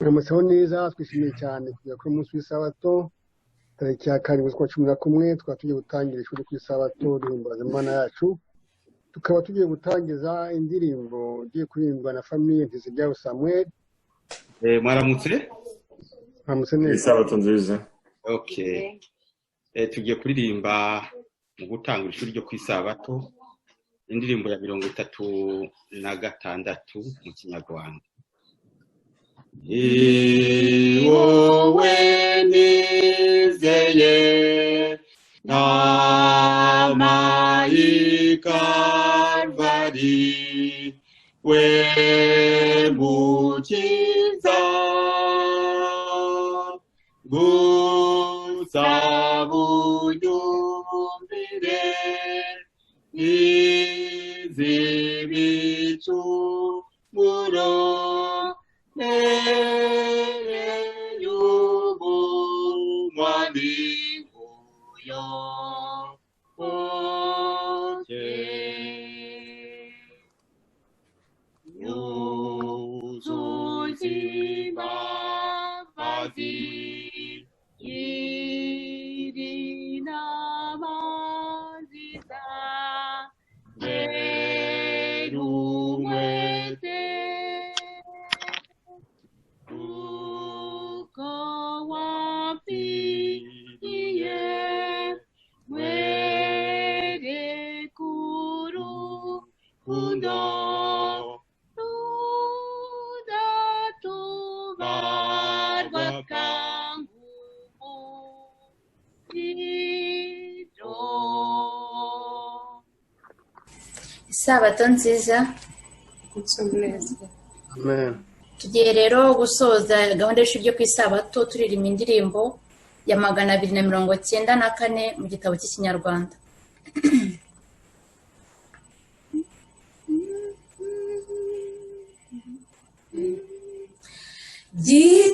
Mwaramutseho neza twishimiye cyane kujya kuri umunsi w'isabato tariki ya karindwi z'ukwa cumi na kumwe tukaba tugiye gutangira ishuri ku isabato duhimbaza Imana yacu tukaba tugiye gutangiza indirimbo igiye kuririmbwa na famiye Nteziryayo Samuel. Mwaramutse neza isabato nziza. Okay. Tugiye kuririmba mu gutanga ishuri ryo ku isabato indirimbo ya 36 mu Kinyarwanda. Wowe nizeye Kalvari we mukiza gusabunyumire izibicumuro Isabato nziza. Amen. Tugiye rero gusoza gahunda y'ishuri ryo ku isabato turirimba indirimbo ya 294 mu gitabo cy'Ikinyarwanda.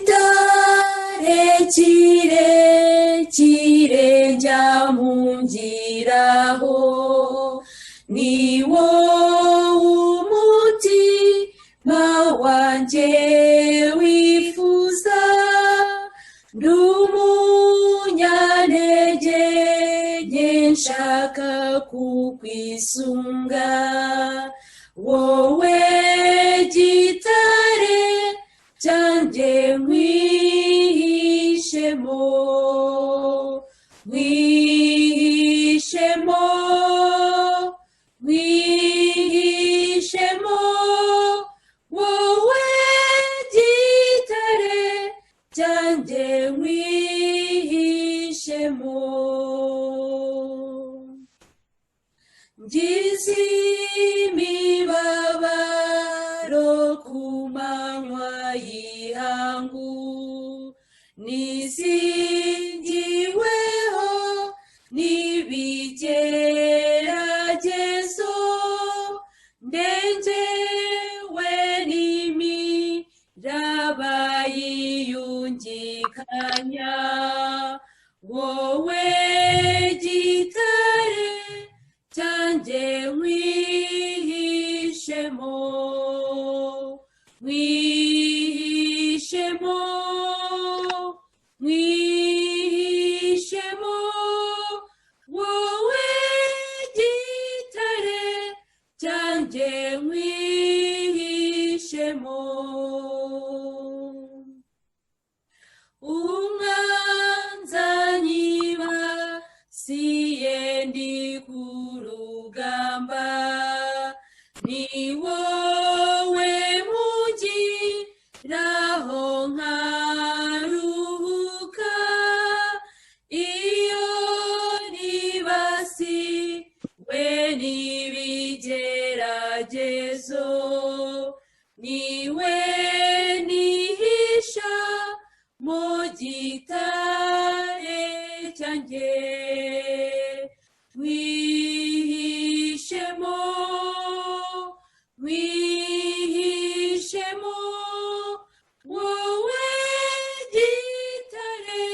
Gitare kirekire njya mungiraho ni wowe umutima wanjye wifuza ndi umunyantege nke nshaka kukwisunga wowe gitare cyanjye nkwihishemo wowe gitare cyanjye nkwihishemo ngize imibabaro ku manywa y'ihangu nizingiweho n'ibigeragezo ndengewe n'imiraba yiyungikanya wowe gitare cyanjye nkwihishemo wowe gitare cyanjye nkwihishemo umwanzanyiba siye ndi ku rugamba ni wowe mugiraho nkaruhuka iyo nibasiwe n'ibigeragezo niwe nihisha mu gitare cyanjye wihishemo wowe gitare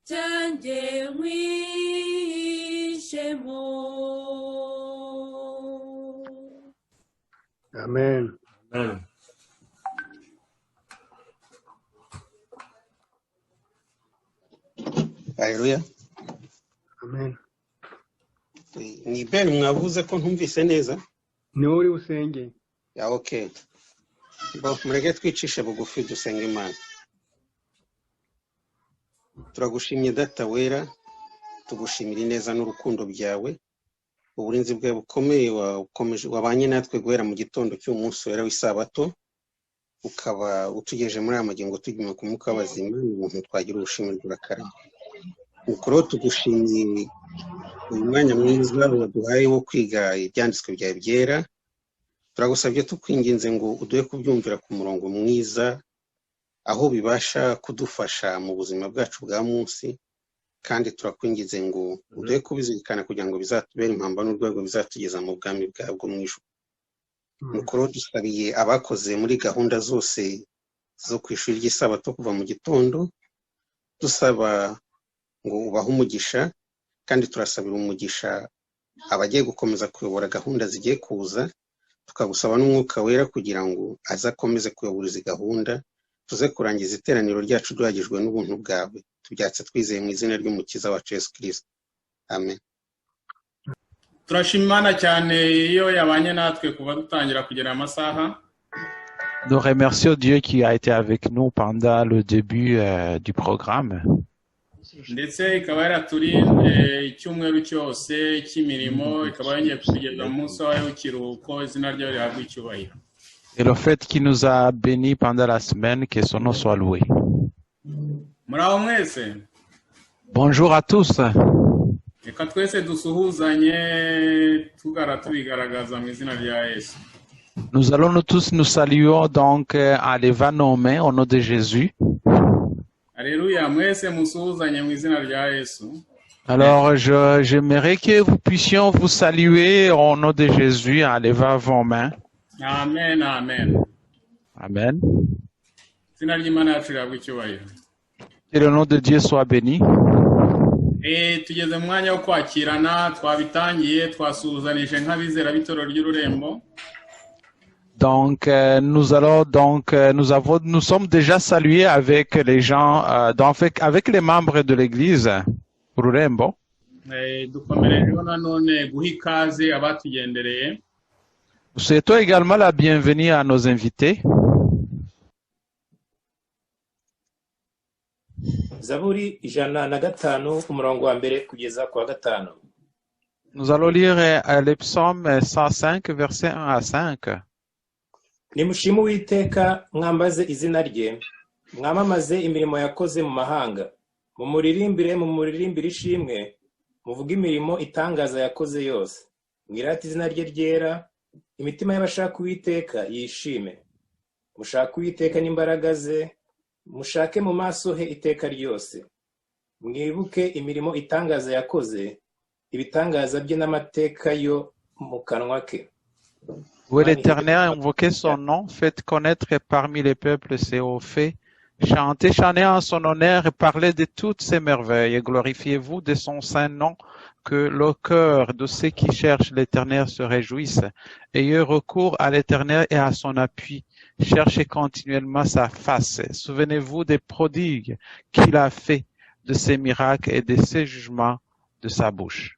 cyanjye wihishemo. Amen. Amen. Haleluya. amen. Ni Ben mwavuze ko ntumvise neza? Ni wowe uri busenge. Ya okay. Mureke twicishe bugufi dusenga Imana. Turagushimye data wera, tugushimira ineza n'urukundo byawe, uburinzi bwawe bukomeye wakomeje wabanye natwe guhera mu gitondo cy'umunsi wera w'isabato, ukaba utugeje muri aya magingo tugima ku mwuka w'abazima, n'ubuntu twagira ubushimirwa urakarama. Ukoro tugushimiye uyu mwanya mwiza waduhaye wo kwiga ibyanditswe byawe byera. Turagusabye tukwinginze ngo uduhe kubyumvira ku murongo mwiza, aho bibasha kudufasha mu buzima bwacu bwa munsi, kandi turakwingize ngo uduhe kubizirikana kugira ngo bizatubere impamba n'urwego bizatugeza mu bwami bwabwo mu ijuru. Mukuru dusabiye abakoze muri gahunda zose zo ku ishuri ry'isabato kuva mu gitondo, dusaba ngo ubahe umugisha, kandi turasabira umugisha abagiye gukomeza kuyobora gahunda zigiye kuza, tukagusaba n'umwuka wera kugira ngo azakomeze kuyobora izi gahunda, tuze kurangiza iteraniro ryacu duhagijwe n'ubuntu bwawe. Tubyatse twizeye mu izina ry'umukiza wacu Yesu Kristo. Amen. Turashima Imana cyane iyo yabanye natwe kuva dutangira kugera amasaha. Nous remercions Dieu qui a été avec nous pendant le début du programme. Ndetse ikaba yaraturinze icyumweru cyose cy'imirimo, ikaba yongeye kutugeza mu munsi wayo w'ikiruhuko, izina ryayo rihabwe icyubahiro. Et le fait qu'il nous a bénis pendant la semaine, que son nom soit loué. Muraho mwese. Bonjour à tous. Reka twese dusuhuzanye tubigaragaza mu izina rya Yesu. Nous allons nous tous nous saluer donc à levant nos mains au nom de Jésus. Alléluia, mwese musuhuzanye mu izina rya Yesu. Alors, j'aimerais que vous puissions vous saluer au nom de Jésus en levant vos mains. Amen, amen. Amen. Izina ry'Imana yacu rihabwe icyubahiro. Que le nom de Dieu soit béni. Tugeze mu mwanya wo kwakirana, twabitangiye twasuhuzanije nk'abizera b'Itorero ry'Ururembo. Donc, nous sommes déjà salués avec les gens, avec les membres de l'église Ururembo. Dukomerejeho nanone guha ikaze abatugendereye. Nous souhaitons également la bienvenue à nos invités. Zaburi 105 umurongo wa mbere kugeza ku wa 5. Nous allons lire le psaume 105 versets 1 à 5. Nimushime Uwiteka, mwambaze izina rye, mwamamaze imirimo yakoze mu mahanga. Mumuririmbire ishimwe, muvuge imirimo itangaza yakoze yose. Mwirate izina rye ryera, imitima y'abashaka Uwiteka yishime. Mushaka Uwiteka n'imbaraga ze, mushake mu maso he iteka ryose. Mwibuke imirimo itangaza yakoze, ibitangaza bye n'amateka yo mu kanwa ke. Louez l'Éternel, invoquez son nom, faites connaître parmi les peuples ses hauts faits, chantez en son honneur et parlez de toutes ses merveilles, et glorifiez-vous de son saint nom, que le cœur de ceux qui cherchent l'Éternel se réjouisse. Ayez recours à l'Éternel et à son appui, cherchez continuellement sa face. Souvenez-vous des prodigues qu'il a fait, de ses miracles et de ses jugements de sa bouche.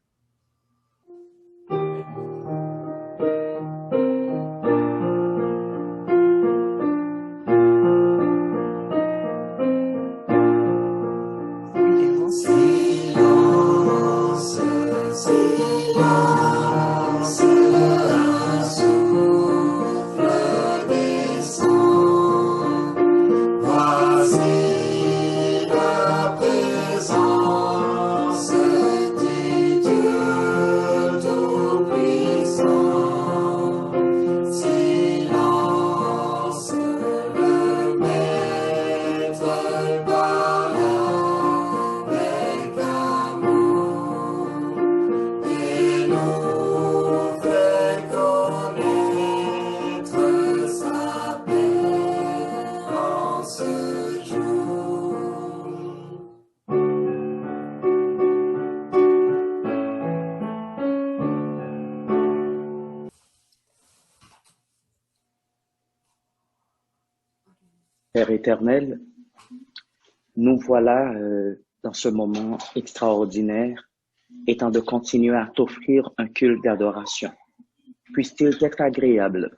Père éternel, nous voilà dans ce moment extraordinaire étant de continuer à t'offrir un culte d'adoration. Puisse-t-il t'être agréable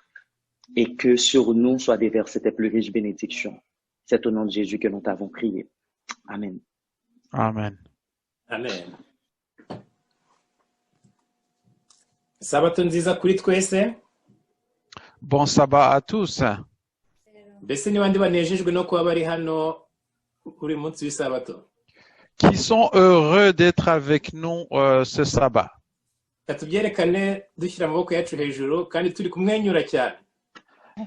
et que sur nous soient déversées tes plus riches bénédictions. C'est au nom de Jésus que nous t'avons prié. Amen. Amen. Amen. Sabato nziza kuri twese. Bon sabbat à tous. Mbese ni bandi banejejwe no kuba bari hano kuri munsi w'isabato? Qui sont heureux d'être avec nous ce sabbat. Katubyerekane dushyira amaboko yacu hejuru kandi turi kumwenyura cyane.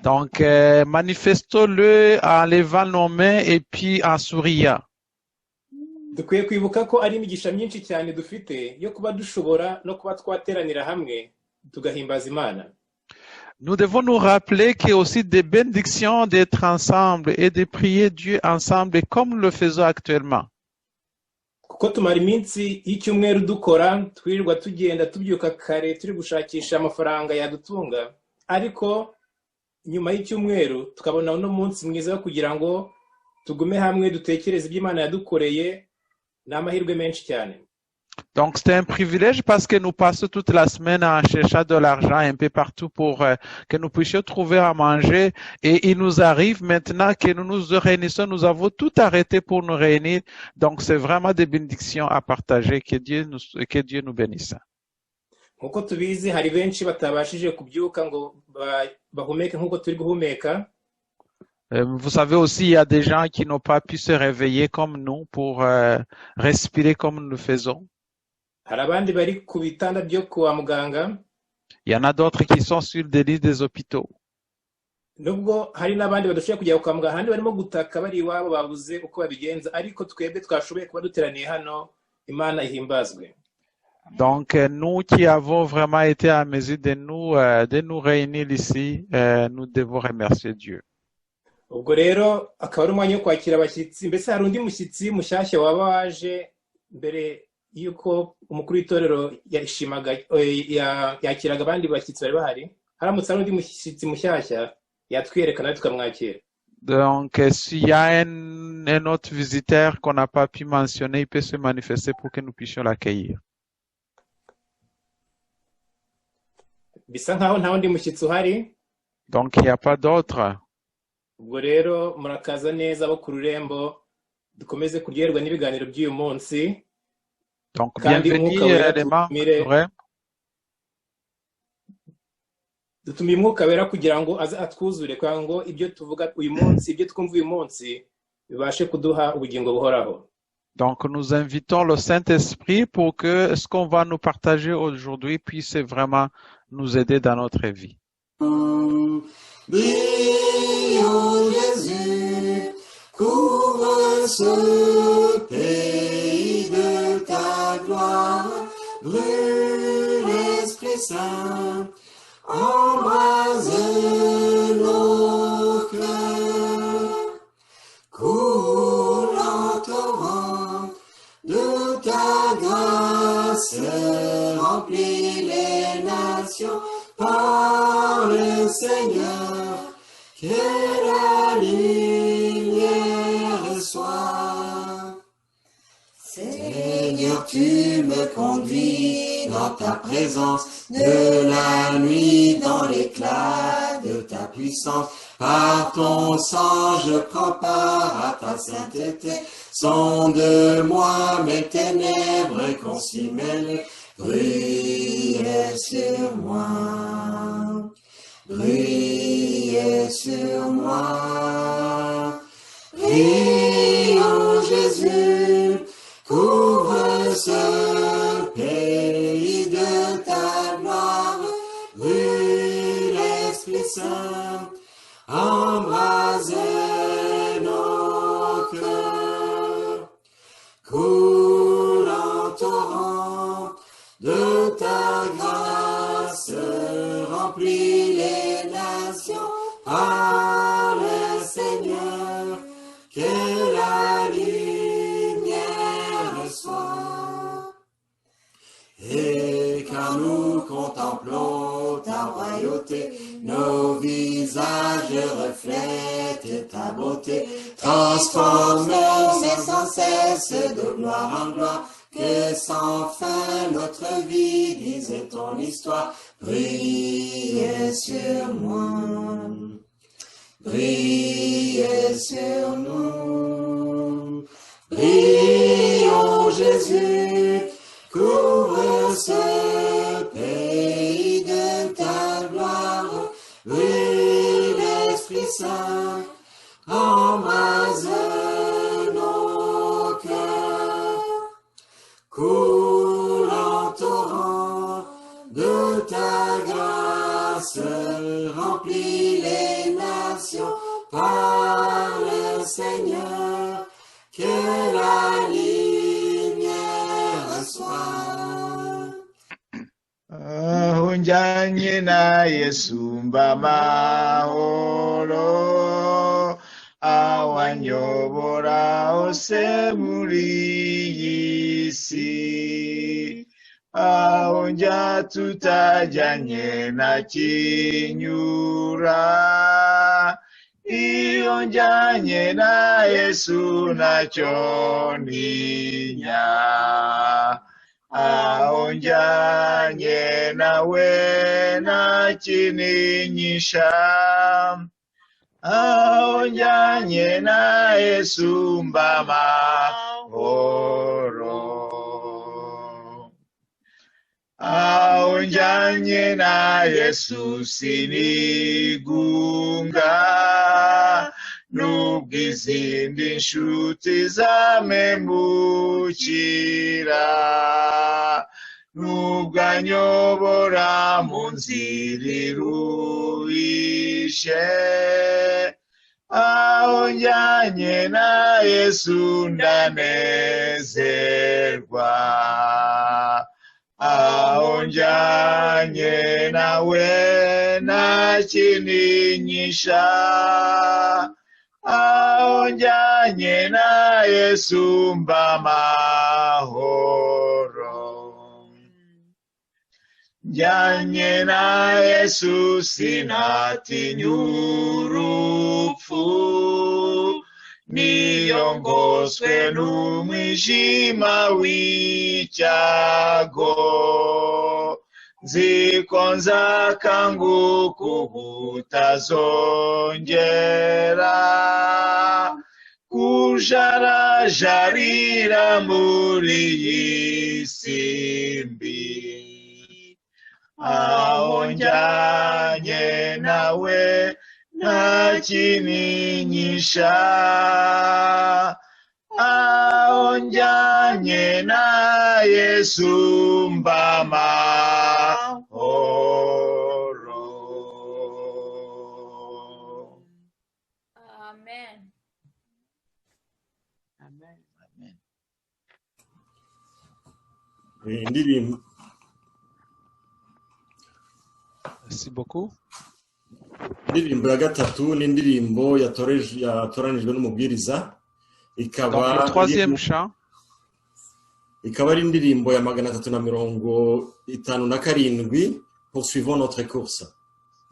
Donc, manifestons-le en levant nos mains et puis en souriant. Dukwiye kwibuka ko ari imigisha myinshi cyane dufite yo kuba dushobora no kuba twateranira hamwe tugahimbaza Imana. Nous devons nous rappeler qu'il y a aussi des bénédictions d'être ensemble et de prier Dieu ensemble comme nous le faisons actuellement. Kuko tumara iminsi y'icyumweru dukora twirirwa tugenda tubyuka kare turi gushakisha amafaranga yadutunga, ariko nyuma y'icyumweru tukabona uno munsi mwiza wo kugira ngo tugume hamwe dutekereze ibyo Imana yadukoreye. N'amahirwe menshi cyane. Donc c'est un privilège parce que nous passons toute la semaine en cherchant de l'argent un peu partout pour que nous puissions trouver à manger, et il nous arrive maintenant que nous nous réunissons, nous avons tout arrêté pour nous réunir. Donc c'est vraiment des bénédictions à partager. Que Dieu nous bénisse. Nkuko tubizi hari benshi batabashije kubyuka ngo bahumeke nkuko turi guhumeka. Vous savez aussi, il y a des gens qui n'ont pas pu se réveiller comme nous pour respirer comme nous le faisons. Hari abandi bari ku bitanda byo kwa muganga. Il y en a d'autres qui sont sur des lits des hôpitaux. Nubwo hari n'abandi badashoboye kujya kwa muganga, handi barimo gutaka bari iwabo babuze uko babigenza, ariko twebwe twashoboye kuba duteraniye hano, Imana ihimbazwe. Donc, nous qui avons vraiment été à mesure de nous réunir ici, nous devons remercier Dieu. Ubwo rero akaba ari umwanya wo kwakira abashyitsi. Mbese hari undi mushyitsi mushyashya waba waje mbere yuko umukuru w'itorero yakiraga abandi bashyitsi bari bahari? Haramutse hari undi mushyitsi mushyashya yatwiyerekana tukamwakira. Donc, s'il y a un autre visiteur qu'on n'a pas pu mentionner, il peut se manifester pour que nous puissions l'accueillir. Bisa nkaho nta wundi mushyitsi uhari. Donc, il n'y a pas d'autre. Ubwo rero murakaza neza abo ku rurembo, dukomeze kuryoherwa n'ibiganiro by'uyu munsi. Donc, bienvenue les membres. Dutumiye Umwuka Wera kugira ngo aze atwuzure, kugira ngo ibyo tuvuga uyu munsi, ibyo twumva uyu munsi bibashe kuduha ubugingo buhoraho. Donc, nous invitons le Saint-Esprit pour que ce qu'on va nous partager aujourd'hui puisse vraiment nous aider dans notre vie. Brille, ô Jésus, couvre ce pays de ta gloire. Brûle l'Esprit Saint, embrase nos cœurs. Coule en torrent de ta grâce, remplis les nations. Parle, Seigneur, que la lumière soit. Seigneur, tu me conduis dans ta présence, de la nuit dans l'éclat de ta puissance. Par ton sang, je prends part à ta sainteté. Sonde-moi mes ténèbres, consume-les. Brille sur moi, brille sur moi. Brille, ô Jésus, couvre ce pays de ta gloire. Brille l'Esprit Saint, embrase nos cœurs. Coule en torrent de ta grâce, remplis les nations. Parle, Seigneur, que la lumière soit. Et quand nous contemplons ta royauté, nos visages reflètent ta beauté. Transforme nos sans cesse de gloire en gloire, que sans fin notre vie disait ton histoire. Brille sur moi, brille sur nous. Brille, ô Jésus, couvre ce pays de ta gloire. Oui, l'Esprit Saint embrase nos cœurs. Coule en torrent de ta grâce, remplis les nations, parle Seigneur, que la lumière soit. Unjanye na Yesu mbamahoro, awanyobora ose muri isi. Unja tutajanye na kinyura, iyo njanye na Yesu nacho ninya. Aho njanye nawe nakininyisha, aho njanye na Yesu mbamahoro. Aho njanye na Yesu sinigunga, nubwo izindi nshuti zamemukira, nubwo anyobora mu nzira iruhishe. Aho njanye na Yesu ndanezerwa, aho njanye nawe nakininyisha, aho njanye na Yesu mbamahoro. Njanye na Yesu sinatinya urupfu, niyongoswe n'umwijima w'icyago, nziko nzakanguka ubutazongera kujarajarira muri iyi si mbi. Aho njanye nawe nakininyisha, aho njanye na Yesu mbamahoro. Amen. Amen. Amen. Indirimbo Merci beaucoup. indirimbo ya gatatu ni indirimbo yatoranijwe n'umubwiriza, Donc le troisième chant, ikaba ari indirimbo ya 357, poursuivons notre course.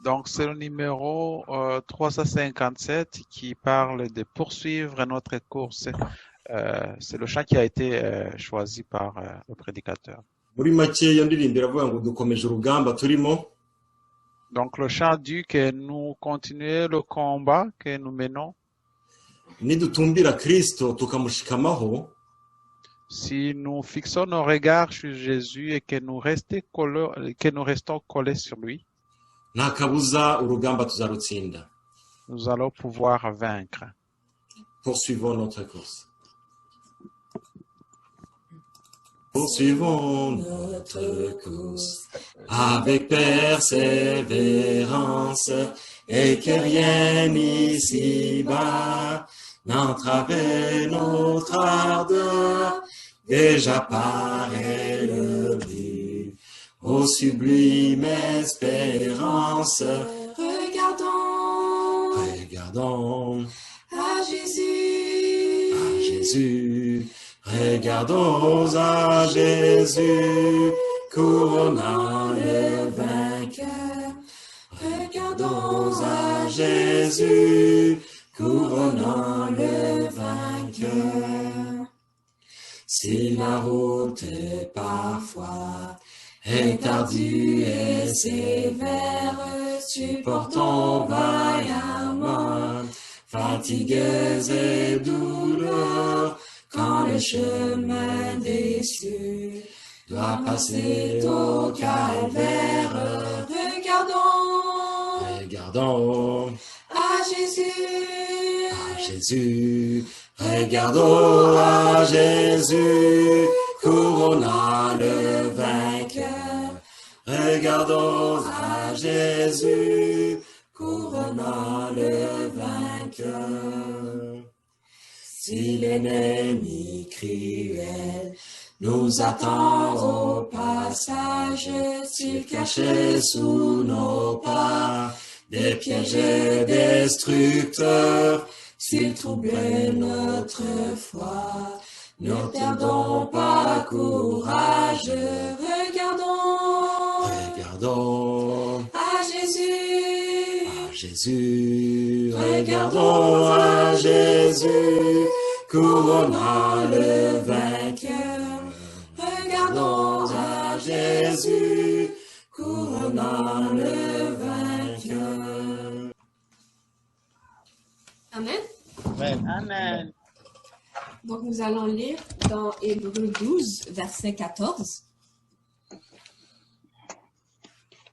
donc c'est le numéro 357 qui parle de poursuivre notre course. C'est le chant qui a été choisi par le prédicateur. Muri make iyo ndirimbo iravuga ngo dukomeje urugamba turimo. Donc le chant dit que nous continuons le combat que nous menons. Nidutumbira Kristo tukamushikamaho, Si nous fixons nos regards sur Jésus et que nous restons collés sur lui, nta kabuza urugamba tuzarutsinda. nous allons pouvoir vaincre. Poursuivons notre course. Poursuivons notre course avec persévérance, et que rien ici-bas n'entrave notre ardeur. Déjà paraît le but, ô sublime espérance. Regardons à Jésus, regardons à Jésus, couronnant le vainqueur. Regardons à Jésus, couronnant le vainqueur. Si la route parfois est ardue et sévère, supportons vaillamment, fatigues et douleurs, quand le chemin des cieux doit passer au calvaire. Regardons à Jésus, regardons à Jésus, couronnant le vainqueur. Regardons à Jésus, couronnant le vainqueur. Si l'ennemi cruel nous attend au passage, s'il cachait sous nos pas des pièges destructeurs, s'il troublait notre foi, ne perdons pas courage. Regardons à Jésus, regardons à Jésus, couronnant le vainqueur. Regardons à Jésus, couronnant le vainqueur. Amen. Amen. Donc nous allons lire dans Hébreux 12, verset 14.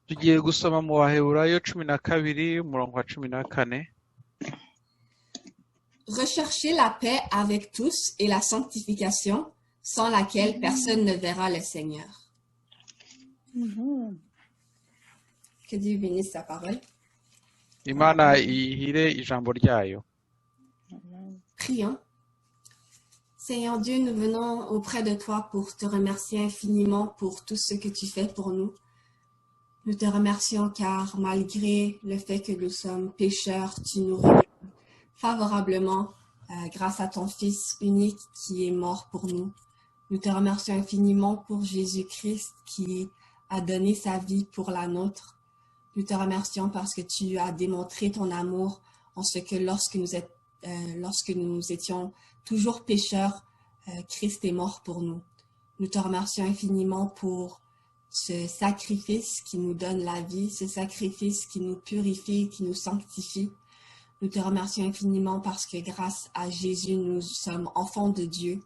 tugiye gusoma mu Baheburayo 12 umurongo wa 14. Recherchez la paix avec tous et la sanctification, sans laquelle personne ne verra le Seigneur. Que Dieu bénisse sa parole. Imana ihire ijambo ryayo. Prions. Seigneur Dieu, nous venons auprès de toi pour te remercier infiniment pour tout ce que tu fais pour nous. Nous te remercions car malgré le fait que nous sommes pécheurs, tu nous regardes favorablement grâce à ton Fils unique qui est mort pour nous. Nous te remercions infiniment pour Jésus-Christ qui a donné sa vie pour la nôtre. Nous te remercions parce que tu as démontré ton amour en ce que lorsque nous étions toujours pécheurs, Christ est mort pour nous. Nous te remercions infiniment pour ce sacrifice qui nous donne la vie, ce sacrifice qui nous purifie, qui nous sanctifie. Nous te remercions infiniment parce que grâce à Jésus, nous sommes enfants de Dieu.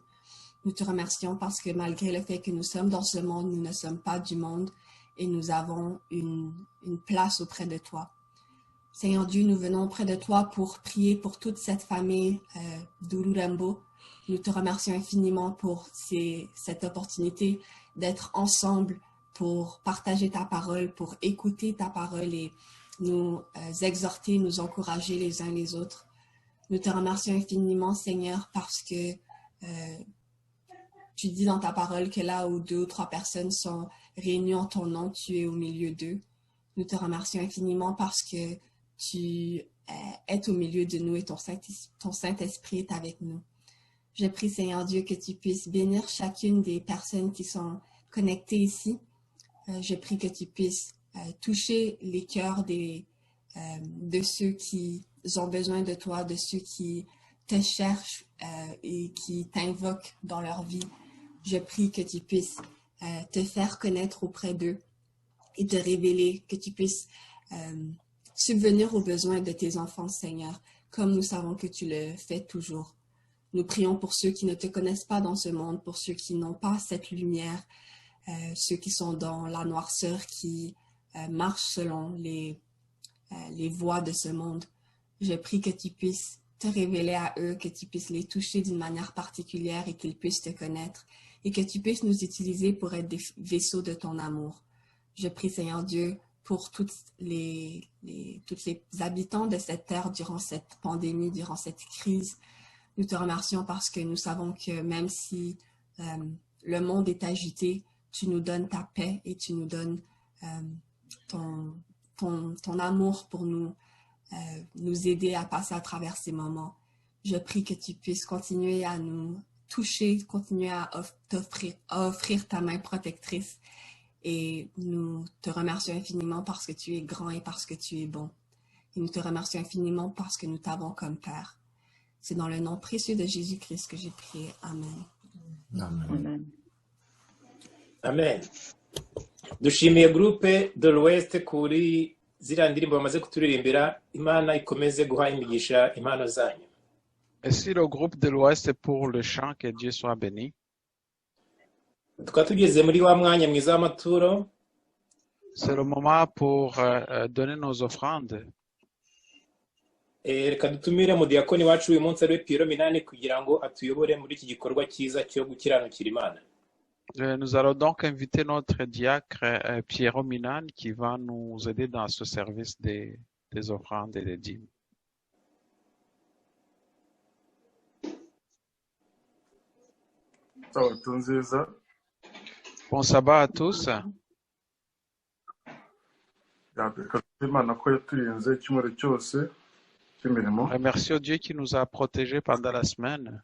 Nous te remercions parce que malgré le fait que nous sommes dans ce monde, nous ne sommes pas du monde et nous avons une place auprès de toi. Seigneur Dieu, nous venons auprès de toi pour prier pour toute cette famille d'Ururembo. Nous te remercions infiniment pour cette opportunité d'être ensemble pour partager ta parole, pour écouter ta parole et nous exhorter, nous encourager les uns les autres. Nous te remercions infiniment, Seigneur, parce que tu dis dans ta parole que là où 2 ou 3 personnes sont réunies en ton nom, tu es au milieu d'eux. Nous te remercions infiniment parce que tu es au milieu de nous et ton Saint-Esprit est avec nous. Je prie, Seigneur Dieu, que tu puisses bénir chacune des personnes qui sont connectées ici. Je prie que tu puisses toucher les cœurs de ceux qui ont besoin de toi, de ceux qui te cherchent et qui t'invoquent dans leur vie. Je prie que tu puisses te faire connaître auprès d'eux et te révéler, que tu puisses subvenir aux besoins de tes enfants, Seigneur, comme nous savons que tu le fais toujours. Nous prions pour ceux qui ne te connaissent pas dans ce monde, pour ceux qui n'ont pas cette lumière, ceux qui sont dans la noirceur, qui marchent selon les voies de ce monde. Je prie que tu puisses te révéler à eux, que tu puisses les toucher d'une manière particulière et qu'ils puissent te connaître et que tu puisses nous utiliser pour être des vaisseaux de ton amour. Je prie, Seigneur Dieu, pour tous les habitants de cette terre durant cette pandémie, durant cette crise. Nous te remercions parce que nous savons que même si le monde est agité, tu nous donnes ta paix et tu nous donnes ton amour pour nous aider à passer à travers ces moments. Je prie que tu puisses continuer à nous toucher, continuer à offrir ta main protectrice. Et nous te remercions infiniment parce que tu es grand et parce que tu es bon. Et nous te remercions infiniment parce que nous t'avons comme Père. C'est dans le nom précieux de Jésus-Christ que j'ai prié. Amen. Amen. Amen. Dushimiye groupe de l'Ouest kuri ziriya ndirimbo bamaze kuturirimbira. Imana ikomeze guha imigisha impano zanyu. Merci le groupe de l'Ouest pour le chant, que Dieu soit béni. Tukaba tugeze muri wa mwanya mwiza w'amaturo. C'est le moment pour donner nos offrandes. Reka dutumire mu diakoni wacu uyu munsi ari Pierrot Minani kugira ngo atuyobore muri iki gikorwa cyiza cyo gukiranukira Imana. Nous allons donc inviter notre diacre Pierrot Minani qui va nous aider dans ce service des offrandes et des dîmes. Bon sabbat à tous. Remercions Dieu qui nous a protégés pendant la semaine.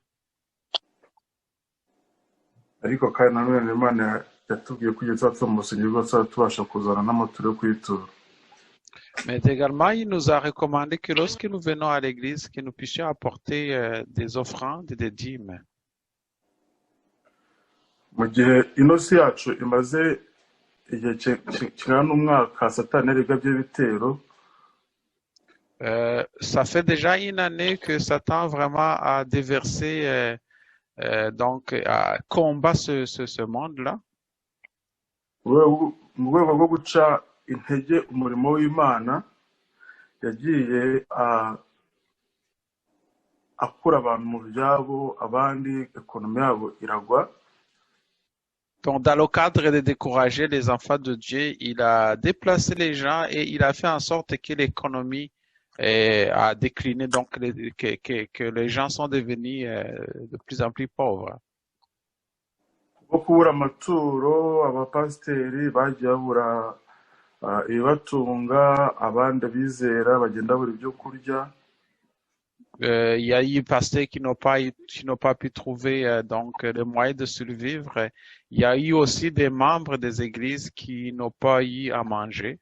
Mais également, il nous a recommandé que lorsque nous venons à l'église, que nous puissions apporter des offrandes et des dîmes. Ça fait déjà une année que Satan vraiment a déversé, donc a combat ce monde-là. Donc, dans le cadre de décourager les enfants de Dieu, il a déplacé les gens et il a fait en sorte que l'économie a décliné, donc que les gens sont devenus de plus en plus pauvres. Il y a eu des pasteurs qui n'ont pas pu trouver donc les moyens de survivre. Il y a eu aussi des membres des églises qui n'ont pas eu à manger.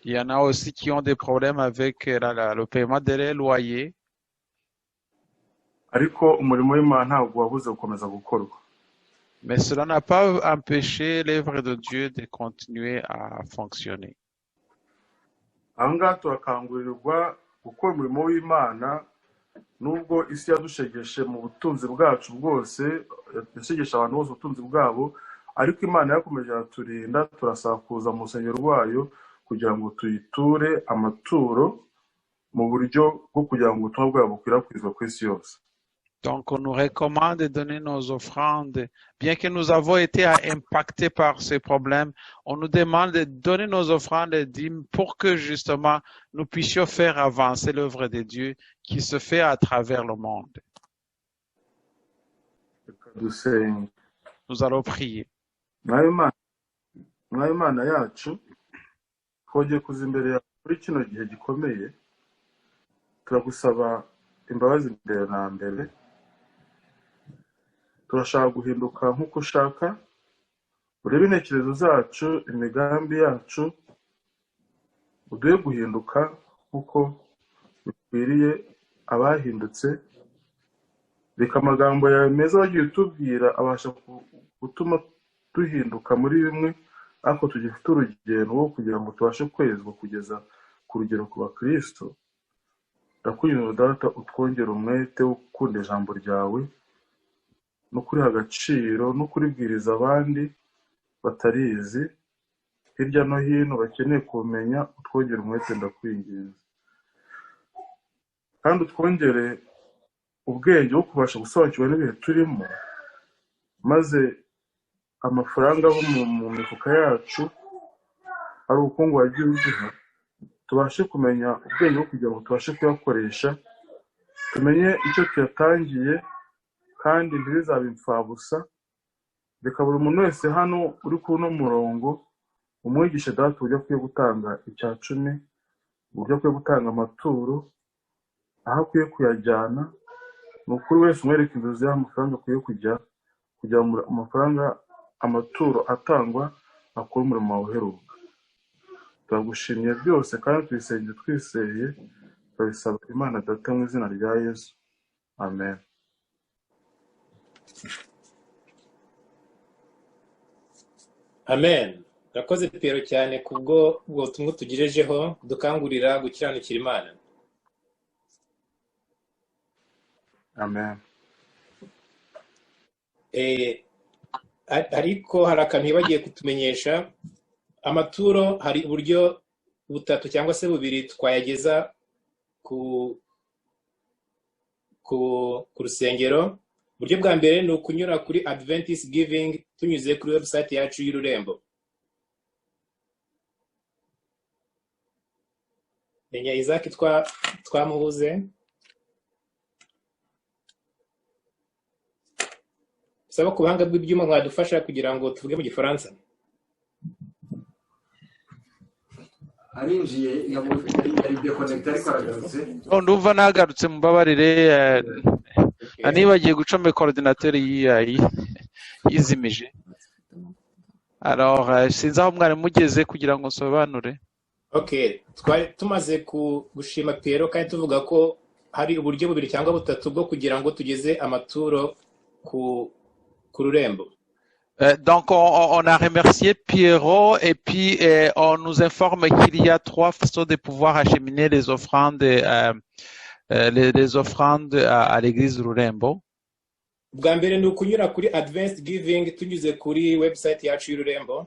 Il y en a aussi qui ont des problèmes avec le paiement des loyers. Mais cela n'a pas empêché l'œuvre de Dieu de continuer à fonctionner. nubwo isi yadushegeshe mu butunzi bwacu bwose yashegeshe abantu bose ubutunzi bwabo ariko Imana yakomeje yaturinda turasakuza mu rusengero rwayo kugira ngo tuyiture amaturo mu buryo bwo kugira ngo ubutumwa bwayo bukwirakwizwe ku isi yose. Donc, on nous recommande de donner nos offrandes. Bien que nous avons été impactés par ces problèmes, on nous demande de donner nos offrandes et dîmes pour que justement nous puissions faire avancer l'œuvre de Dieu qui se fait à travers le monde. Nous allons prier. Imana yacu twongeye kuza imbere yawe muri kino gihe gikomeye turagusaba imbabazi mbere na mbere turashaka guhinduka nk'uko ushaka urebe intekerezo zacu imigambi yacu uduhe guhinduka nk'uko bikwiriye abahindutse reka amagambo yawe meza wagiye utubwira abasha gutuma duhinduka muri bimwe ariko tugifite urugendo rwo kugira ngo tubashe kwezwa kugeza ku rugero ku bakristo ndakunyura data utwongera umwete wo gukunda ijambo ryawe no kuriha agaciro no kuribwiriza abandi batarizi hirya no hino bakeneye kumenya utwongera umwete ndakwinginze kandi utwongere ubwenge bwo kubasha gusobanukirwa n'ibihe turimo maze amafaranga ava mu mifuka yacu ari ubukungu wagiye uduha tubashe kumenya ubwenge bwo kugira ngo tubashe kuyakoresha tumenye icyo tuyatangiye kandi ntibizabe imfabusa reka buri muntu wese hano uri ku uno murongo umwigishe data uburyo akwiye gutanga icya 10 uburyo akwiye gutanga amaturo aho akwiye kuyajyana ni ukuri wese umwereka inzozi y'amafaranga akwiye kujya kugira amafaranga amaturo atangwa akora umurimo wawe uheruka turagushimiye byose kandi tubisenge twiseye turabisaba Imana Data mu izina rya Yesu amen. amen. Urakoze Piero cyane kubwo ubutumwa tugejejeho dukangurira gukiranukira Imana. Amen. Ariko hari akantu bagiye kutumenyesha, amaturo hari uburyo butatu cyangwa se bubiri twayageza ku rusengero. Uburyo bwa mbere ni ukunyura kuri Adventist Giving tunyuze kuri website yacu y'Ururembo. Menya Isaac twamubuze. Saba ku buhanga bw'ibyuma mwadufasha kugira ngo tuvuge mu Gifaransa. arinjiye yari dekonegita ariko aragarutse. Ndumva nagarutse mubabarire nibagiye gucomeka ordinateur yizimije. Alors sinzi aho mwari mugeze kugira ngo nsobanure. Okay, twari tumaze gushima Piero kandi tuvuga ko hari uburyo bubiri cyangwa butatu bwo kugira ngo tugeze amaturo ku Rurembo. Donc on a remercié Pierrot et puis on nous informe qu'il y a 3 façons de pouvoir acheminer les offrandes les offrandes à l'église Rurembo. Bwa mbere ni ukunyura kuri Advanced Giving tunyuze kuri website yacu y'Ururembo.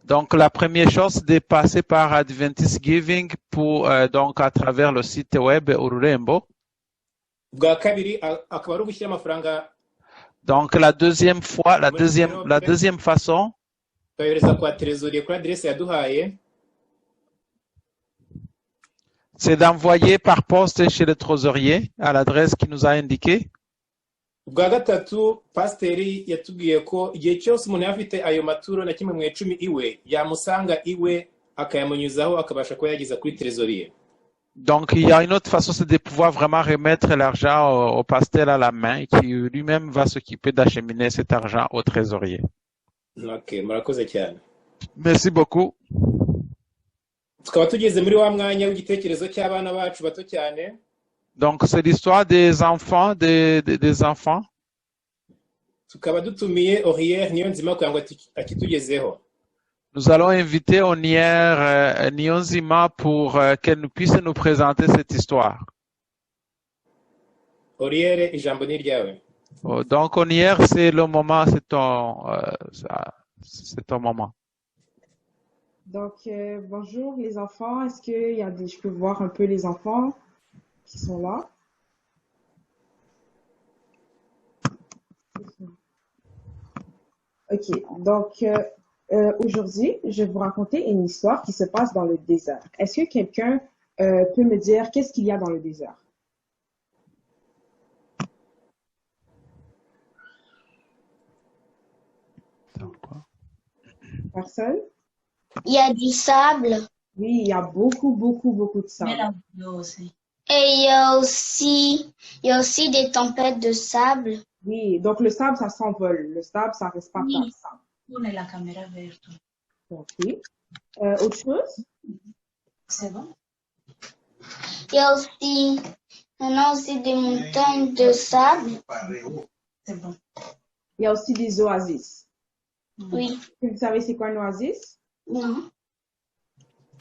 Donc la première chose c'est de passer par Adventist Giving pour donc à travers le site web Ururembo. Bwa kabiri akaba ari ugushyira amafaranga. Donc la deuxième façon c'est d'envoyer par poste chez le trésorier à l'adresse qu'il nous a indiquée. Bwa gatatu pasiteri yatubwiye ko igihe cyose umuntu yafite ayo maturo na kimwe mu 10 iwe yamusanga iwe akayamunyuzaho akabasha kuba yageza kuri trésorier. Donc, il y a une autre façon, c'est de pouvoir vraiment remettre l'argent au pasteur à la main, qui lui-même va s'occuper d'acheminer cet argent au trésorier. Ok, murakoze cyane. Merci beaucoup. Tukaba tugeze muri wa mwanya w'igitekerezo cy'abana bacu bato cyane. Donc, c'est l'histoire des enfants, des enfants. Tukaba dutumiye Aurière Niyonzima kugira ngo akitugezeho. Nous allons inviter Onière Niyonzima pour qu'elle nous puisse nous présenter cette histoire. Aurière, ijambo ni ryawe. Donc Onière, c'est le moment, c'est ton moment. Donc bonjour les enfants, est-ce qu'il y a je peux voir un peu les enfants qui sont là? Ok, donc aujourd'hui, je vais vous raconter une histoire qui se passe dans le désert. Est-ce que quelqu'un peut me dire qu'est-ce qu'il y a dans le désert? Personne? Il y a du sable. Oui, il y a beaucoup de sable. Et il y a aussi des tempêtes de sable. Oui, donc le sable, ça s'envole. Le sable, ça reste pas par sable. On a la caméra verte. Ok. Autre chose? C'est bon. Il y a aussi des montagnes de sable. C'est bon. Il y a aussi des oasis. Oui. Vous savez c'est quoi un oasis? Non.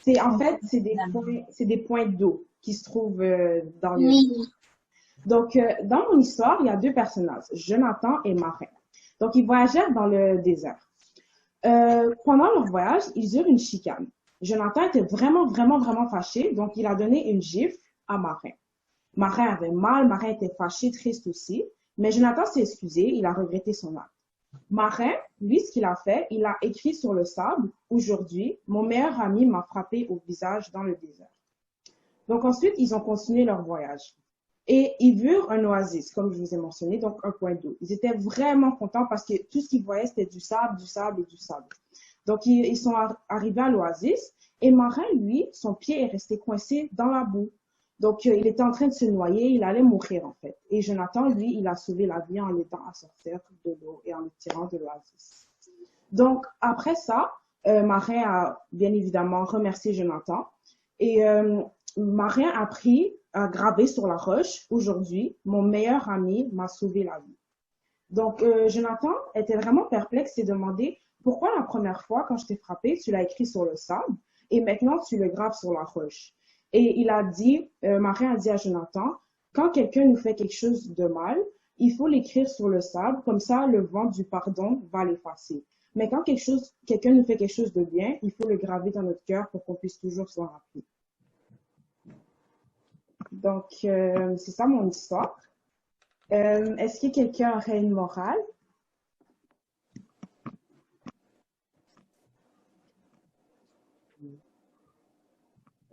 C'est des points d'eau qui se trouvent dans le... Oui. Donc, dans mon histoire, il y a 2 personnages, Jonathan et Marin. Donc, ils voyagèrent dans le désert. Pendant leur voyage, ils eurent une chicane. Jonathan était vraiment fâché, donc il a donné une gifle à Marin. Marin avait mal, Marin était fâché, triste aussi, mais Jonathan s'est excusé, il a regretté son acte. Marin, lui, ce qu'il a fait, il a écrit sur le sable, « Aujourd'hui, mon meilleur ami m'a frappé au visage dans le désert. » Donc ensuite, ils ont continué leur voyage. Et ils virent un oasis, comme je vous ai mentionné, donc un point d'eau. Ils étaient vraiment contents parce que tout ce qu'ils voyaient, c'était du sable. Donc, ils sont arrivés à l'oasis et Marin, lui, son pied est resté coincé dans la boue. Donc, il était en train de se noyer, il allait mourir en fait. Et Jonathan, lui, il a sauvé la vie en l'aidant à sortir de l'eau et en le tirant de l'oasis. Donc, après ça, Marin a bien évidemment remercié Jonathan et Marin a pris à graver sur la roche, aujourd'hui, mon meilleur ami m'a sauvé la vie. Donc, Jonathan était vraiment perplexe et demandait pourquoi la première fois, quand je t'ai frappé, tu l'as écrit sur le sable et maintenant tu le graves sur la roche. Et il a dit, Marin a dit à Jonathan, quand quelqu'un nous fait quelque chose de mal, il faut l'écrire sur le sable, comme ça le vent du pardon va l'effacer. Mais quand quelqu'un nous fait quelque chose de bien, il faut le graver dans notre cœur pour qu'on puisse toujours s'en rappeler. Donc, c'est ça mon histoire. Est-ce que quelqu'un aurait une morale?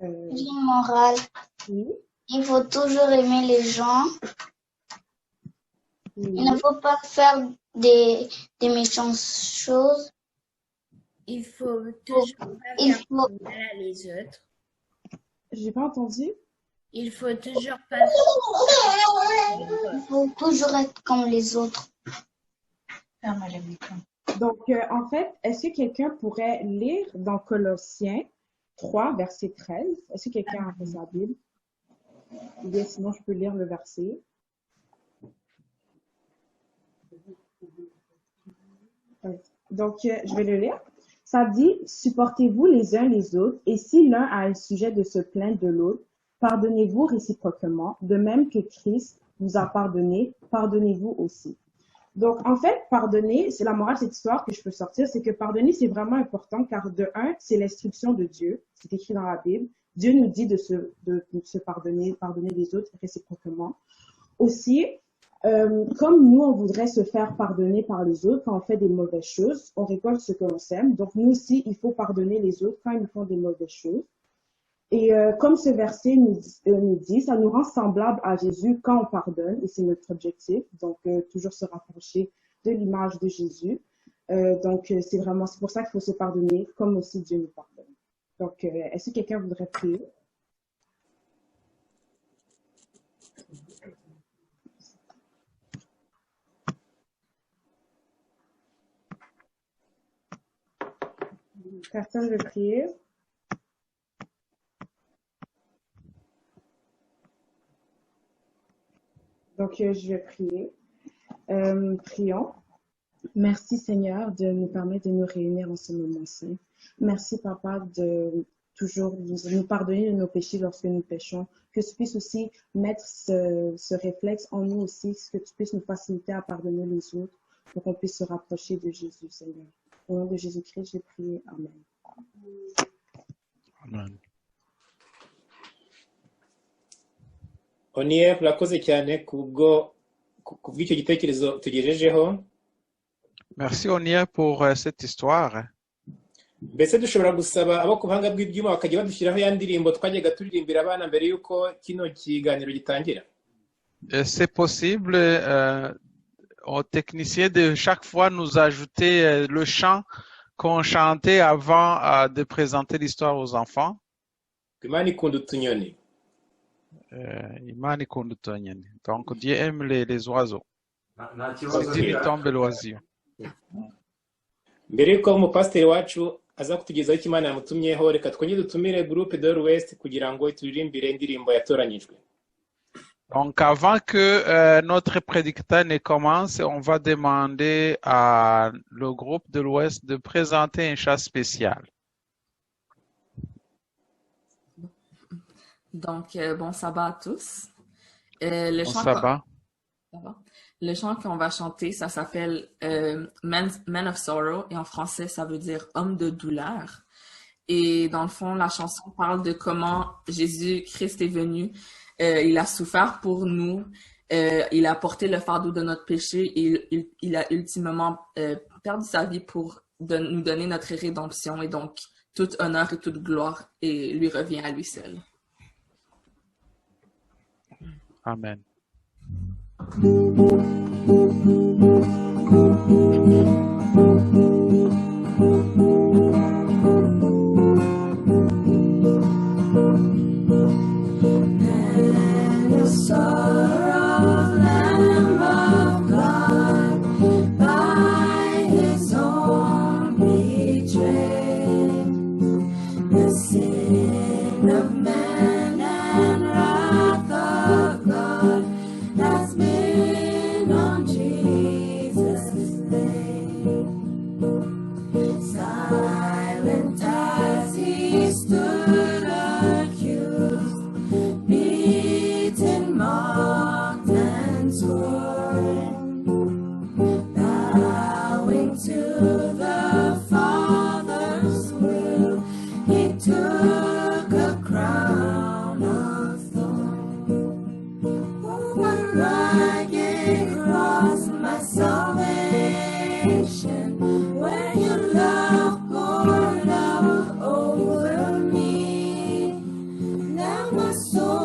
Une morale. Oui. Il faut toujours aimer les gens. Oui. Il ne faut pas faire des méchantes choses. Il faut toujours pas faire du mal à les autres. J'ai pas entendu. Il faut toujours pas. Il faut toujours être comme les autres. Donc, en fait, est-ce que quelqu'un pourrait lire dans Colossiens 3, verset 13? Est-ce que quelqu'un a sa Bible? Ou bien sinon, je peux lire le verset. Donc, je vais le lire. Ça dit, supportez-vous les uns les autres, et si l'un a un sujet de se plaindre de l'autre, pardonnez-vous réciproquement, de même que Christ vous a pardonné, pardonnez-vous aussi. Donc, en fait, pardonner, c'est la morale de cette histoire que je peux sortir, c'est que pardonner, c'est vraiment important, car de un, c'est l'instruction de Dieu, c'est écrit dans la Bible. Dieu nous dit de se pardonner les autres réciproquement. Aussi, comme nous, on voudrait se faire pardonner par les autres quand on fait des mauvaises choses, on récolte ce que l'on sème. Donc, nous aussi, il faut pardonner les autres quand ils nous font des mauvaises choses. Et comme ce verset nous dit, ça nous rend semblables à Jésus quand on pardonne, et c'est notre objectif. Donc, toujours se rapprocher de l'image de Jésus. Donc, c'est pour ça qu'il faut se pardonner, comme aussi Dieu nous pardonne. Donc, est-ce que quelqu'un voudrait prier? Personne veut prier? Donc, je vais prier. Prions. Merci Seigneur de nous permettre de nous réunir en ce moment-ci. Merci Papa de toujours nous pardonner de nos péchés lorsque nous péchons. Que tu puisses aussi mettre ce réflexe en nous aussi, que tu puisses nous faciliter à pardonner les autres pour qu'on puisse se rapprocher de Jésus Seigneur. Au nom de Jésus-Christ, j'ai prié. Amen. Amen. Onier urakoze cyane kubw'icyo gitekerezo tugejejeho. Merci Onier pour cette histoire. Mbese dushobora gusaba abo ku buhanga bw'ibyuma bakajya badushyiraho ya ndirimbo twajyaga turirimbira abana mbere y'uko kino kiganiro gitangira. C'est possible aux techniciens de chaque fois nous ajouter le chant qu'on chantait avant de présenter l'histoire aux enfants. Imana ikunda utunyoni. Imana ikunda utunyoni. Donc Dieu aime les oiseaux. C'est Dieu tombe l'oiseau. Mbere y'uko umupasiteri wacu aza kutugezaho icyo Imana yamutumyeho, reka twongere dutumire groupe de l'Ouest kugira ngo turirimbire indirimbo yatoranyijwe. Donc, avant que notre prédicateur ne commence, on va demander à le groupe de l'Ouest de présenter un chant spécial. Donc, bon sabbat à tous. Bon sabbat. Le chant qu'on va chanter, ça s'appelle Man of Sorrow, et en français, ça veut dire homme de douleur. Et dans le fond, la chanson parle de comment Jésus-Christ est venu. Il a souffert pour nous, il a porté le fardeau de notre péché et il a ultimement perdu sa vie pour nous donner notre rédemption. Et donc, tout honneur et toute gloire lui revient à lui seul. Amen. Sin of man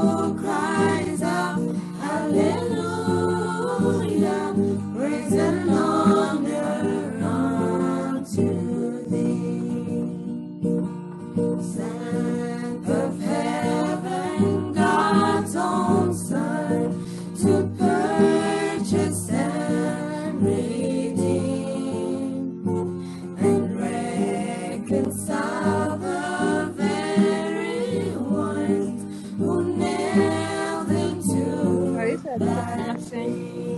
soul cries out, hallelujah, praise and honor unto thee. Son of heaven, God's own Son, to purchase and redeem and reconcile the very ones who nailed him to thy feet.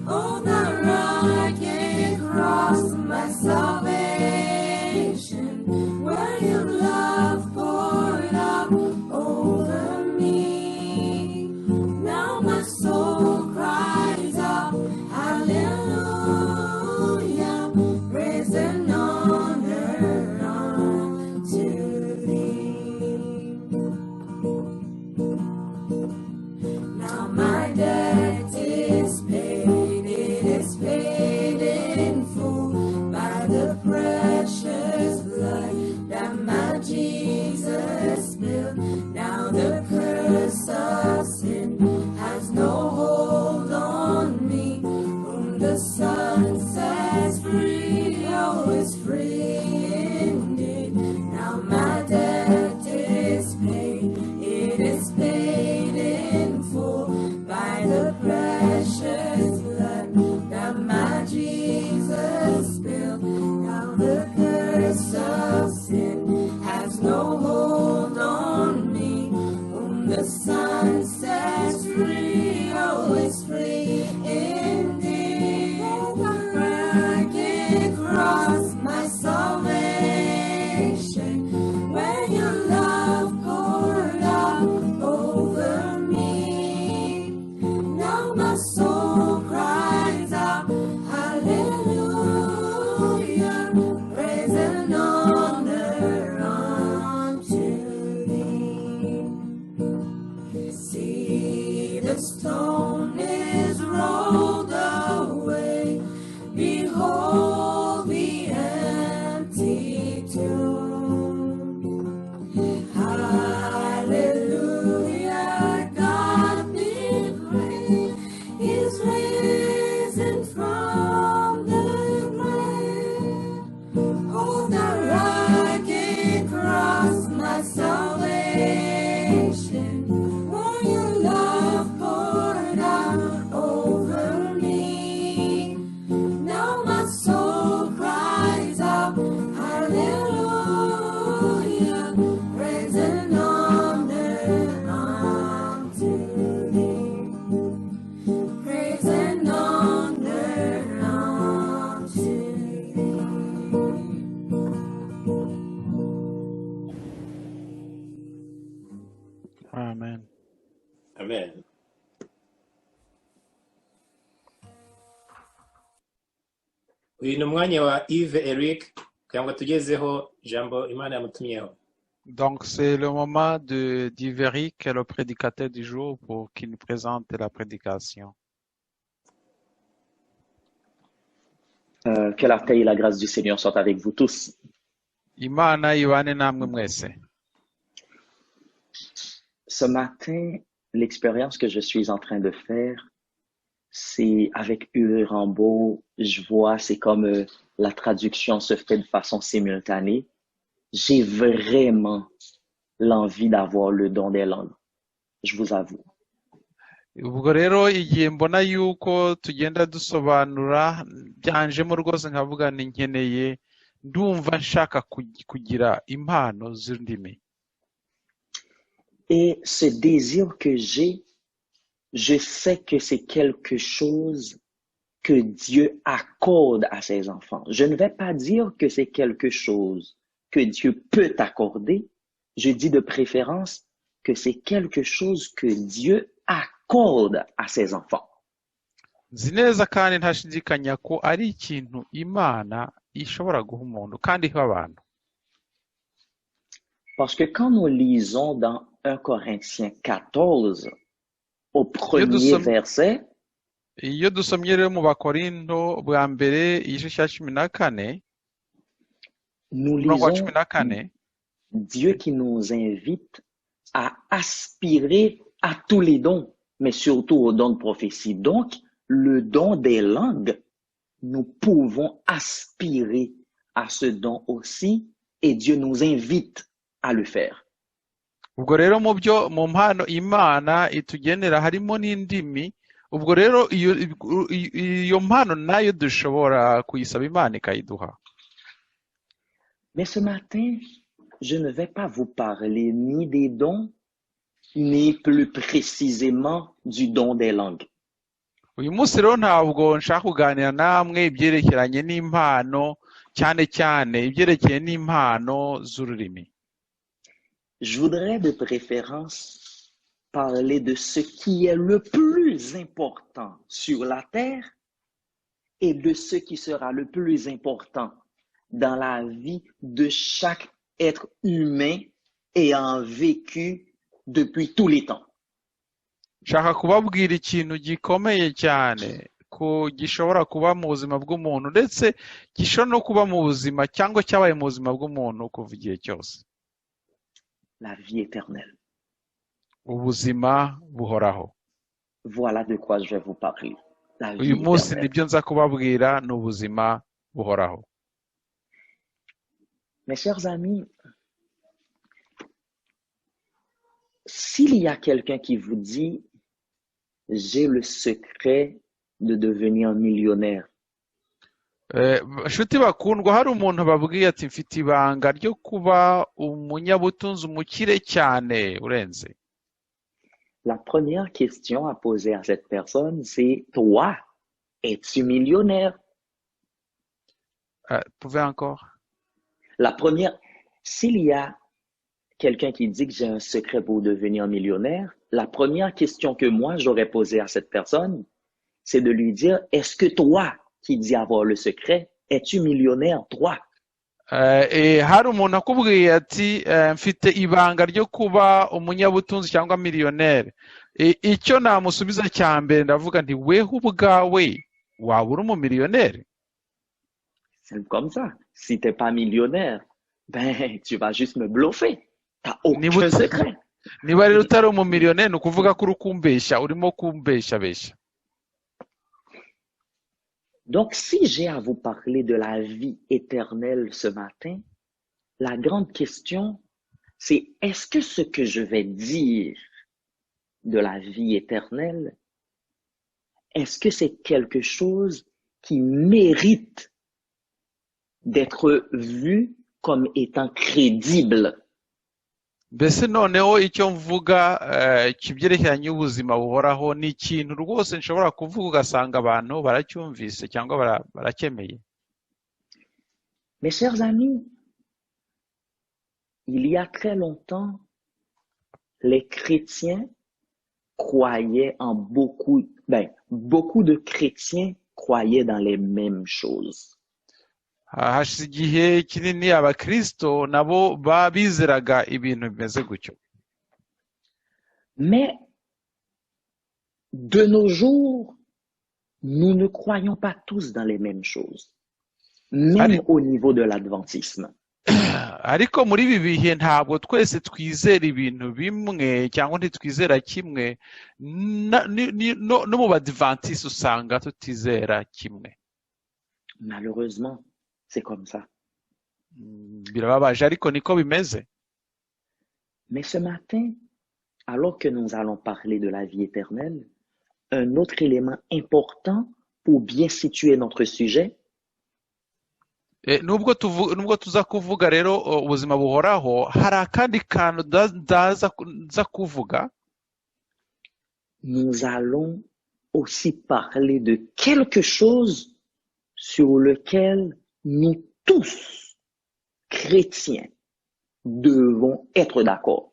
Oh, the rugged cross, my salvation, where your love poured out over me. Now my soul cries out, hallelujah, praise and honor unto thee. Now my debt is paid, it is paid in full by the precious blood that my Jesus spilled. Now the curse of sin has no hold on me. Whom the Son sets free, oh, is free indeed. Now my debt is paid, it is paid in full by the precious blood that my Jesus spilled. Now the curse of sin has no hold on me. Whom the Son sets free, oh, is free indeed. Rugged cross, my salvation, where your love poured out over me. Now my soul cries out, hallelujah, praise and honor unto thee. See, the stone is rolled away. Behold the empty tomb. Hallelujah, God be praised. He's risen from the grave. Oh, the rugged cross, my salvation, where your love poured out over me. Now my soul cries out, hallelujah, praise and honor unto thee. Praise and honor unto thee. Amen. Amen. Uyu ni umwanya wa Yves Eric kugira ngo tugezeho ijambo Imana yamutumyeho. Donc, c'est le moment d'Iveric, qui est le prédicateur du jour, pour qu'il nous présente la prédication. Que la paix et la grâce du Seigneur soient avec vous tous. Imana ibane namwe mwese. Ce matin, l'expérience que je suis en train de faire, c'est avec Uri Rambo, je vois, c'est comme la traduction se fait de façon simultanée. J'ai vraiment l'envie d'avoir le don des langues. Je vous avoue. Ubwo rero igihe mbona yuko tugenda dusobanura byanjemo rwose nkavuga ni nkeneye ndumva nshaka kugira impano z'indimi. Et ce désir que j'ai, je sais que c'est quelque chose que Dieu accorde à ses enfants. Je ne vais pas dire que c'est quelque chose que Dieu peut accorder. Je dis de préférence que c'est quelque chose que Dieu accorde à ses enfants. Nzi neza kandi ntashidikanya ko ari ikintu Imana ishobora guha umuntu kandi iha abantu. Parce que quand nous lisons dans 1 Corinthiens 14, au premier verset, iyo dusomye rero mu Bakorinto bwa mbere igice cya 14, nous lisons Dieu qui nous invite à aspirer à tous les dons, mais surtout au don de prophétie. Donc, le don des langues, nous pouvons aspirer à ce don aussi, et Dieu nous invite à le faire. ubwo rero mu mpano Imana itugenera harimo n'indimi, ubwo rero iyo mpano nayo dushobora kuyisaba Imana ikayiduha. Mais ce matin, je ne vais pas vous parler ni des dons, ni plus précisément du don des langues. uyu munsi rero ntabwo nshaka kuganira namwe ibyerekeranye n'impano, cyane cyane ibyerekeye n'impano z'ururimi. Je voudrais de préférence parler de ce qui est le plus important sur la terre et de ce qui sera le plus important dans la vie de chaque être humain ayant vécu depuis tous les temps. Nshaka kubabwira ikintu gikomeye cyane ko gishobora kuba mu buzima bw'umuntu, ndetse gishobora no kuba mu buzima cyangwa cyabaye mu buzima bw'umuntu kuva igihe cyose. La vie éternelle. Ubuzima buhoraho. Voilà de quoi je vais vous parler. La vie uyu munsi éternelle. nibyo nza kubabwira, ni ubuzima buhoraho. Mes chers amis, s'il y a quelqu'un qui vous dit « J'ai le secret de devenir millionnaire », nshuti bakundwa, hari umuntu babwiye ati mfite ibanga ryo kuba umunyabutunzi, umukire cyane urenze. la première question à poser à cette personne, c'est « Toi, es-tu millionnaire ?» Pouvez encore? La première, s'il y a quelqu'un qui dit que j'ai un secret pour devenir millionnaire, la première question que moi j'aurais posée à cette personne, c'est de lui dire, est-ce que toi qui dis avoir le secret, es-tu millionnaire, toi? Hari umuntu akubwiye ati mfite ibanga ryo kuba umunyabutunzi cyangwa miliyoneri, icyo namusubiza cya mbere ndavuga nti wewe ubwawe waba uri umumiliyoneri? C'est comme ça. Si t'es pas millionnaire, ben tu vas juste me bluffer. T'as aucun secret. Niba rero utari umumiliyoneri, ni ukuvuga ko uri kumbeshya, urimo kumbeshabesha. Donc, si j'ai à vous parler de la vie éternelle ce matin, la grande question, c'est est-ce que ce que je vais dire de la vie éternelle, est-ce que c'est quelque chose qui mérite d'être vu comme étant crédible? Mbese noneho icyo mvuga kibyerekeranye ubuzima buhoraho ni ikintu rwose nshobora kuvuga ugasanga abantu baracyumvise cyangwa baracyemeye. Mes chers amis, il y a très longtemps, les chrétiens croyaient en beaucoup de chrétiens croyaient dans les mêmes choses. Hashize igihe kinini abakristo nabo bizeraga ibintu bimeze gutyo. Mais de nos jours, nous ne croyons pas tous dans les mêmes choses, même au niveau de l'adventisme. Ariko muri ibi bihe ntabwo twese twizera ibintu bimwe cyangwa ntitwizera kimwe, no mu badventiste usanga tutizera kimwe. Malheureusement, c'est comme ça. Birababaje ariko niko bimeze. Mais ce matin, alors que nous allons parler de la vie éternelle, un autre élément important pour bien situer notre sujet, nubwo tuza kuvuga rero ubuzima buhoraho, hari akandi kantu ndaza kuvuga. Nous allons aussi parler de quelque chose sur lequel nous tous, chrétiens, devons être d'accord.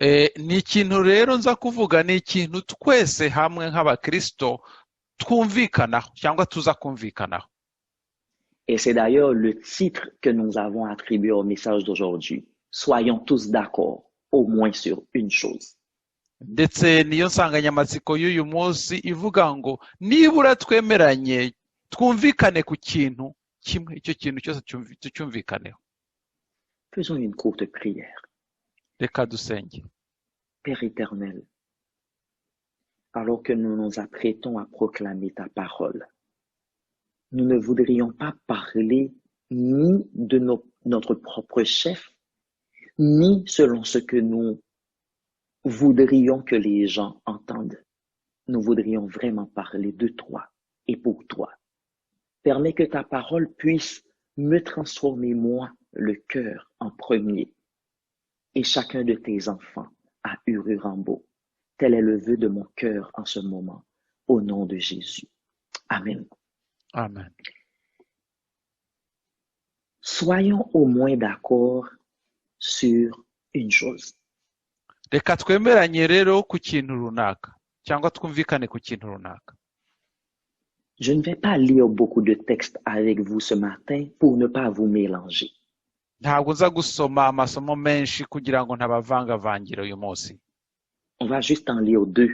Ni ikintu rero nza kuvuga, ni ikintu twese hamwe nk'abakristo twumvikanaho cyangwa tuza kumvikanaho. Et c'est d'ailleurs le titre que nous avons attribué au message d'aujourd'hui. Soyons tous d'accord, au moins sur une chose. Ndetse niyo nsanganyamatsiko y'uyu munsi ivuga ngo nibura twemeranye twumvikane ku kintu kimwe, icyo kintu cyose tucyumvikaneho. Faisons une courte prière. Reka dusenge. Père éternel, alors que nous nous apprêtons à proclamer ta parole, nous ne voudrions pas parler ni de notre propre chef, ni selon ce que nous voudrions que les gens entendent. Nous voudrions vraiment parler de toi et pour toi. Permets que ta parole puisse me transformer, moi, le cœur en premier, et chacun de tes enfants à Uru-Rambo. Tel est le vœu de mon cœur en ce moment, au nom de Jésus. Amen. Amen. Soyons au moins d'accord sur une chose. Reka twemeranye rero ku kintu runaka cyangwa twumvikane ku kintu runaka. Je ne vais pas lire beaucoup de textes avec vous ce matin pour ne pas vous mélanger. Ntabwo nza gusoma amasomo menshi kugira ngo ntabavangavangira uyu munsi. On va juste en lire 2.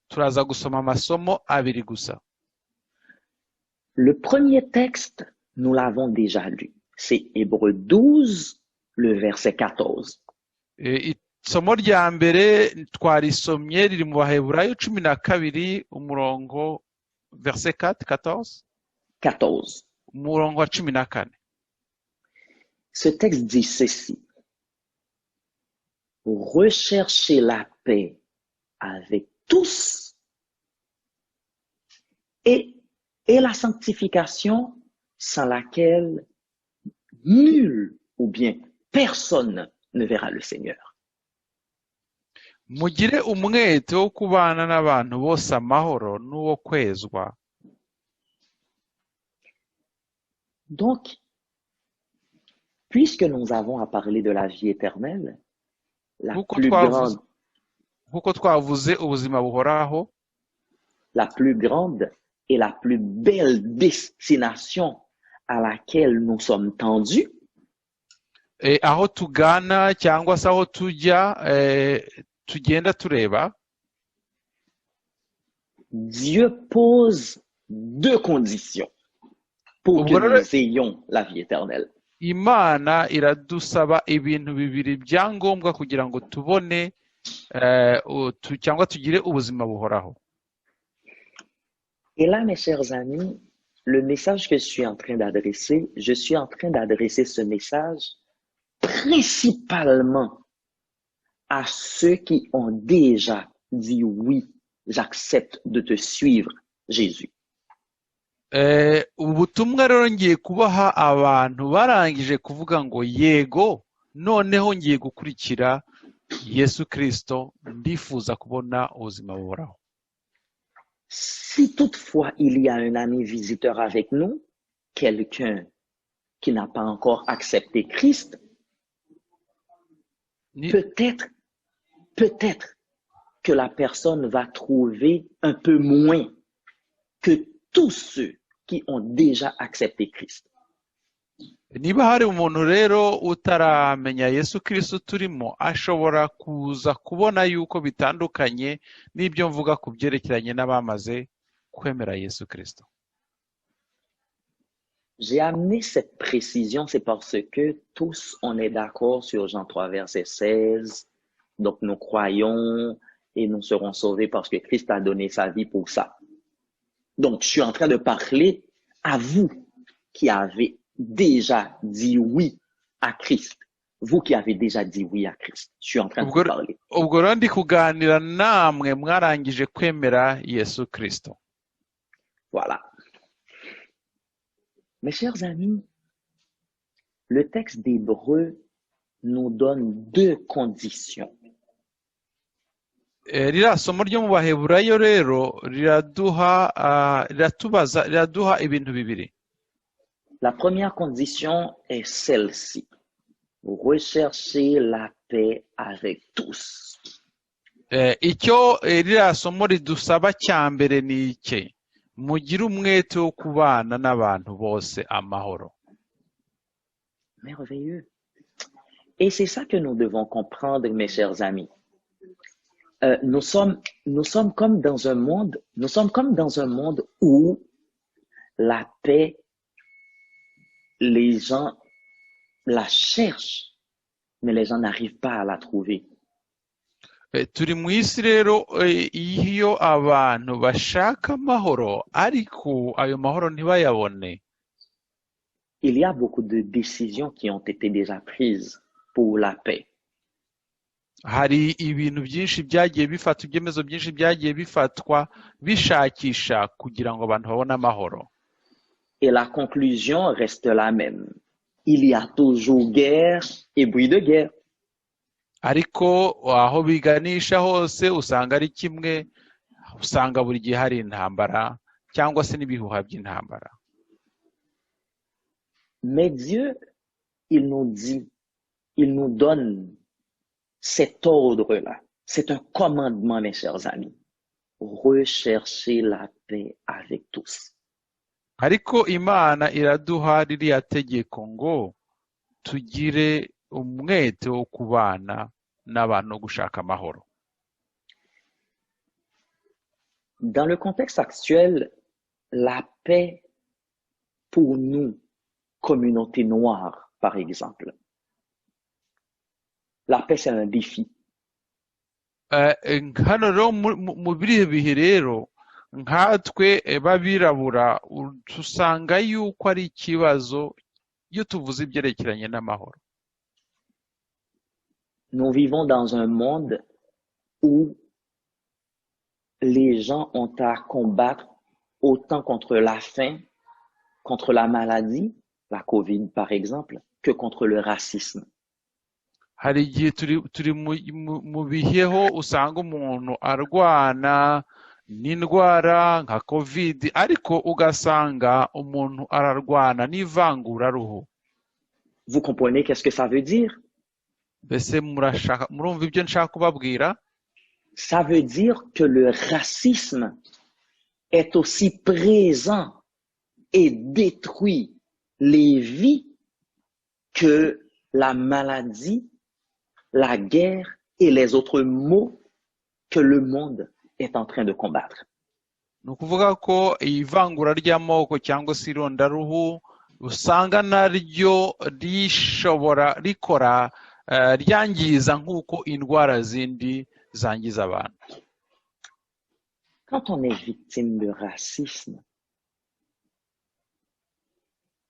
Turaza gusoma amasomo abiri gusa. Le premier texte, nous l'avons déjà lu. C'est Hébreux 12, le verset 14. Isomo rya mbere twarisomye riri mu Baheburayo 12 umurongo verset 14. 14. Umurongo wa 14. Ce texte dit ceci. Recherchez la paix avec tous et la sanctification sans laquelle nul ou bien personne ne verra le Seigneur. Mugire umwete wo kubana n'abantu bose amahoro n'uwo kwezwa. Donc, puisque nous avons à parler de la vie éternelle, la plus grande et la plus belle destination à laquelle nous sommes tendus, aho tugana cyangwa se aho tujya tugenda tureba, Dieu pose 2 conditions pour que nous ayons la vie éternelle. Imana iradusaba ibintu bibiri byangombwa kugira ngo tubone cyangwa tugire ubuzima buhoraho. Et là, mes chers amis, le message que je suis en train d'adresser ce message principalement à ceux qui ont déjà dit oui, j'accepte de te suivre, Jésus. Ubutumwa rero ngiye kubaha abantu barangije kuvuga ngo yego noneho ngiye gukurikira Yesu Kristo, ndifuza kubona ubuzima buhoraho. Si toutefois il y a un ami visiteur avec nous, quelqu'un qui n'a pas encore accepté Christ, peut-être que la personne va trouver un peu moins que tous ceux qui ont déjà accepté Christ. Niba hari umuntu rero utaramenya Yesu Kristo turimo, ashobora kuza kubona yuko bitandukanye n'ibyo mvuga ku byerekeranye n'abamaze kwemera Yesu Kristo. J'ai amené cette précision, c'est parce que tous on est d'accord sur Jean 3 verset 16. Donc nous croyons et nous serons sauvés parce que Christ a donné sa vie pour ça. Donc je suis en train de parler à vous qui avez déjà dit oui à Christ. Vous qui avez déjà dit oui à Christ. Je suis en train de vous parler. Ubwo rero ndi kuganira namwe mwarangije kwemera Yesu Kristo. Voilà. Mes chers amis, le texte d'Hébreux nous donne 2 conditions. Rira somo ryo mu Baheburayo rero riraduha ibintu bibiri. La première condition est celle-ci. Rechercher la paix avec tous. Icyo rira somo ridusaba cya mbere ni iki? Mugire umwete wo kubana n'abantu bose amahoro. Merveilleux. Et c'est ça que nous devons comprendre, mes chers amis. Nous sommes comme dans un monde où la paix, les gens la cherchent mais les gens n'arrivent pas à la trouver. Turi mu isi rero iyo abantu bashaka amahoro ariko ayo mahoro ntibayabone. Il y a beaucoup de décisions qui ont été déjà prises pour la paix. Hari ibintu byinshi byagiye bifatwa, ibyemezo byinshi byagiye bifatwa bishakisha kugira ngo abantu babone amahoro. Et la conclusion reste la même. Il y a toujours guerre et bruit de guerre. Ariko aho biganisha hose usanga ari kimwe, usanga buri gihe hari intambara cyangwa se n'ibihuha by'intambara. Mais Dieu, il nous dit, il nous donne cet ordre-là. C'est un commandement, mes chers amis. Recherchez la paix avec tous. Ariko Imana iraduha ririya tegeko ngo tugire umwete wo kubana n'abantu no gushaka amahoro. Dans le contexte actuel, la paix pour nous, communauté noire, par exemple, la paix c'est un défi. Hano rero mu birihe bihe rero nkatwe b'abirabura usanga yuko ari ikibazo iyo tuvuze ibyerekeranye n'amahoro. Nous vivons dans un monde où les gens ont à combattre autant contre la faim, contre la maladie, la COVID par exemple, que contre le racisme. Hari igihe turi mu biheho usanga umuntu arwana n'indwara nka COVID ariko ugasanga umuntu ararwana n'ivanguraruhu. Vous comprenez qu'est-ce que ça veut dire? Mbese murumva ibyo nshaka kubabwira? Ça veut dire que le racisme est aussi présent et détruit les vies que la maladie, la guerre et les autres maux que le monde est en train de combattre. Ni ukuvuga ko ivangura ry'amoko cyangwa se irondaruhu usanga naryo rikora ryangiza nk'uko indwara zindi zangiza abantu. Quand on est victime de racisme,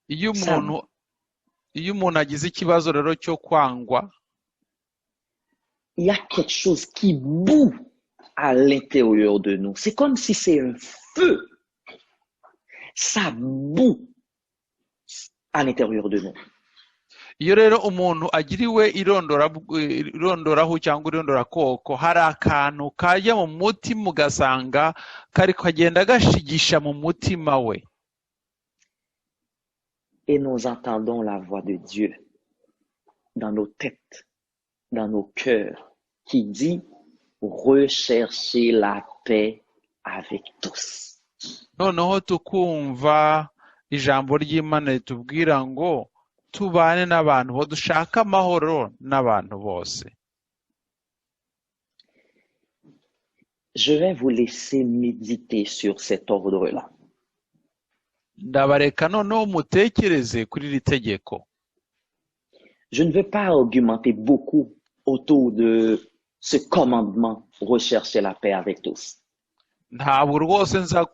iyo umuntu agize ikibazo rero cyo kwangwa, il y a quelque chose qui bout à l'intérieur de nous. C'est comme si c'est un feu. Ça bout à l'intérieur de nous. Iyo rero umuntu agiriwe irondoraho cyangwa irondorakoko hari akantu kajya mu mutima ugasanga kari kagenda gashigisha mu mutima we. Et nous entendons la voix de Dieu dans nos têtes, dans nos cœurs, qui dit recherchez la paix avec tous. Noneho tukumva ijambo ry'Imana ritubwira ngo tubane n'abantu bo dushaka amahoro n'abantu bose. Je vais vous laisser méditer sur cet ordre-là. Ndabareka noneho mutekereze kuri iri tegeko. Je ne veux pas argumenter beaucoup autour de ce commandement, rechercher la paix avec tous. Ntabwo rwose nza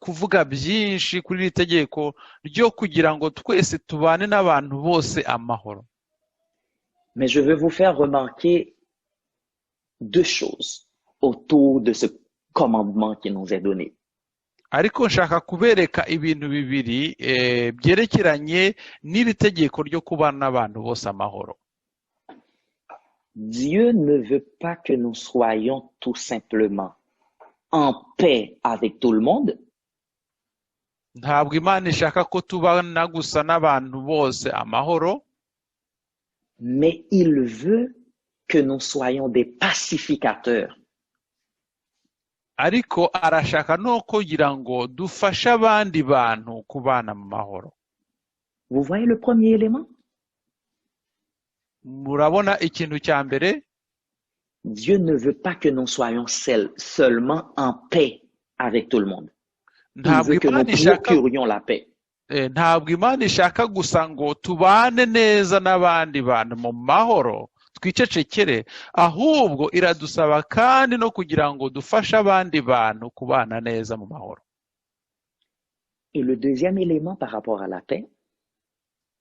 kuvuga byinshi kuri iri tegeko ryo kugira ngo twese tubane n'abantu bose amahoro. Mais je veux vous faire remarquer deux choses autour de ce commandement qui nous est donné. Ariko nshaka kubereka ibintu bibiri byerekeranye n'iri tegeko ryo kubana n'abantu bose amahoro. Dieu ne veut pas que nous soyons tout simplement en paix avec tout le monde. Ntabwo Imana ishaka ko tubana gusa n'abantu bose amahoro. Mais il veut que nous soyons des pacificateurs. Ariko arashaka no kugira ngo dufashe abandi bantu kubana mu mahoro. Vous voyez le premier élément? Murabona ikintu cya mbere? Dieu ne veut pas que nous soyons seulement en paix avec tout le monde. Il veut que nous procurions la paix. ntabwo imana ishaka gusa ngo tubane neza n'abandi bantu mu mahoro twicecekere, ahubwo iradusaba kandi no kugira ngo dufashe abandi bantu kubana neza mu mahoro. Et le deuxième élément par rapport à la paix,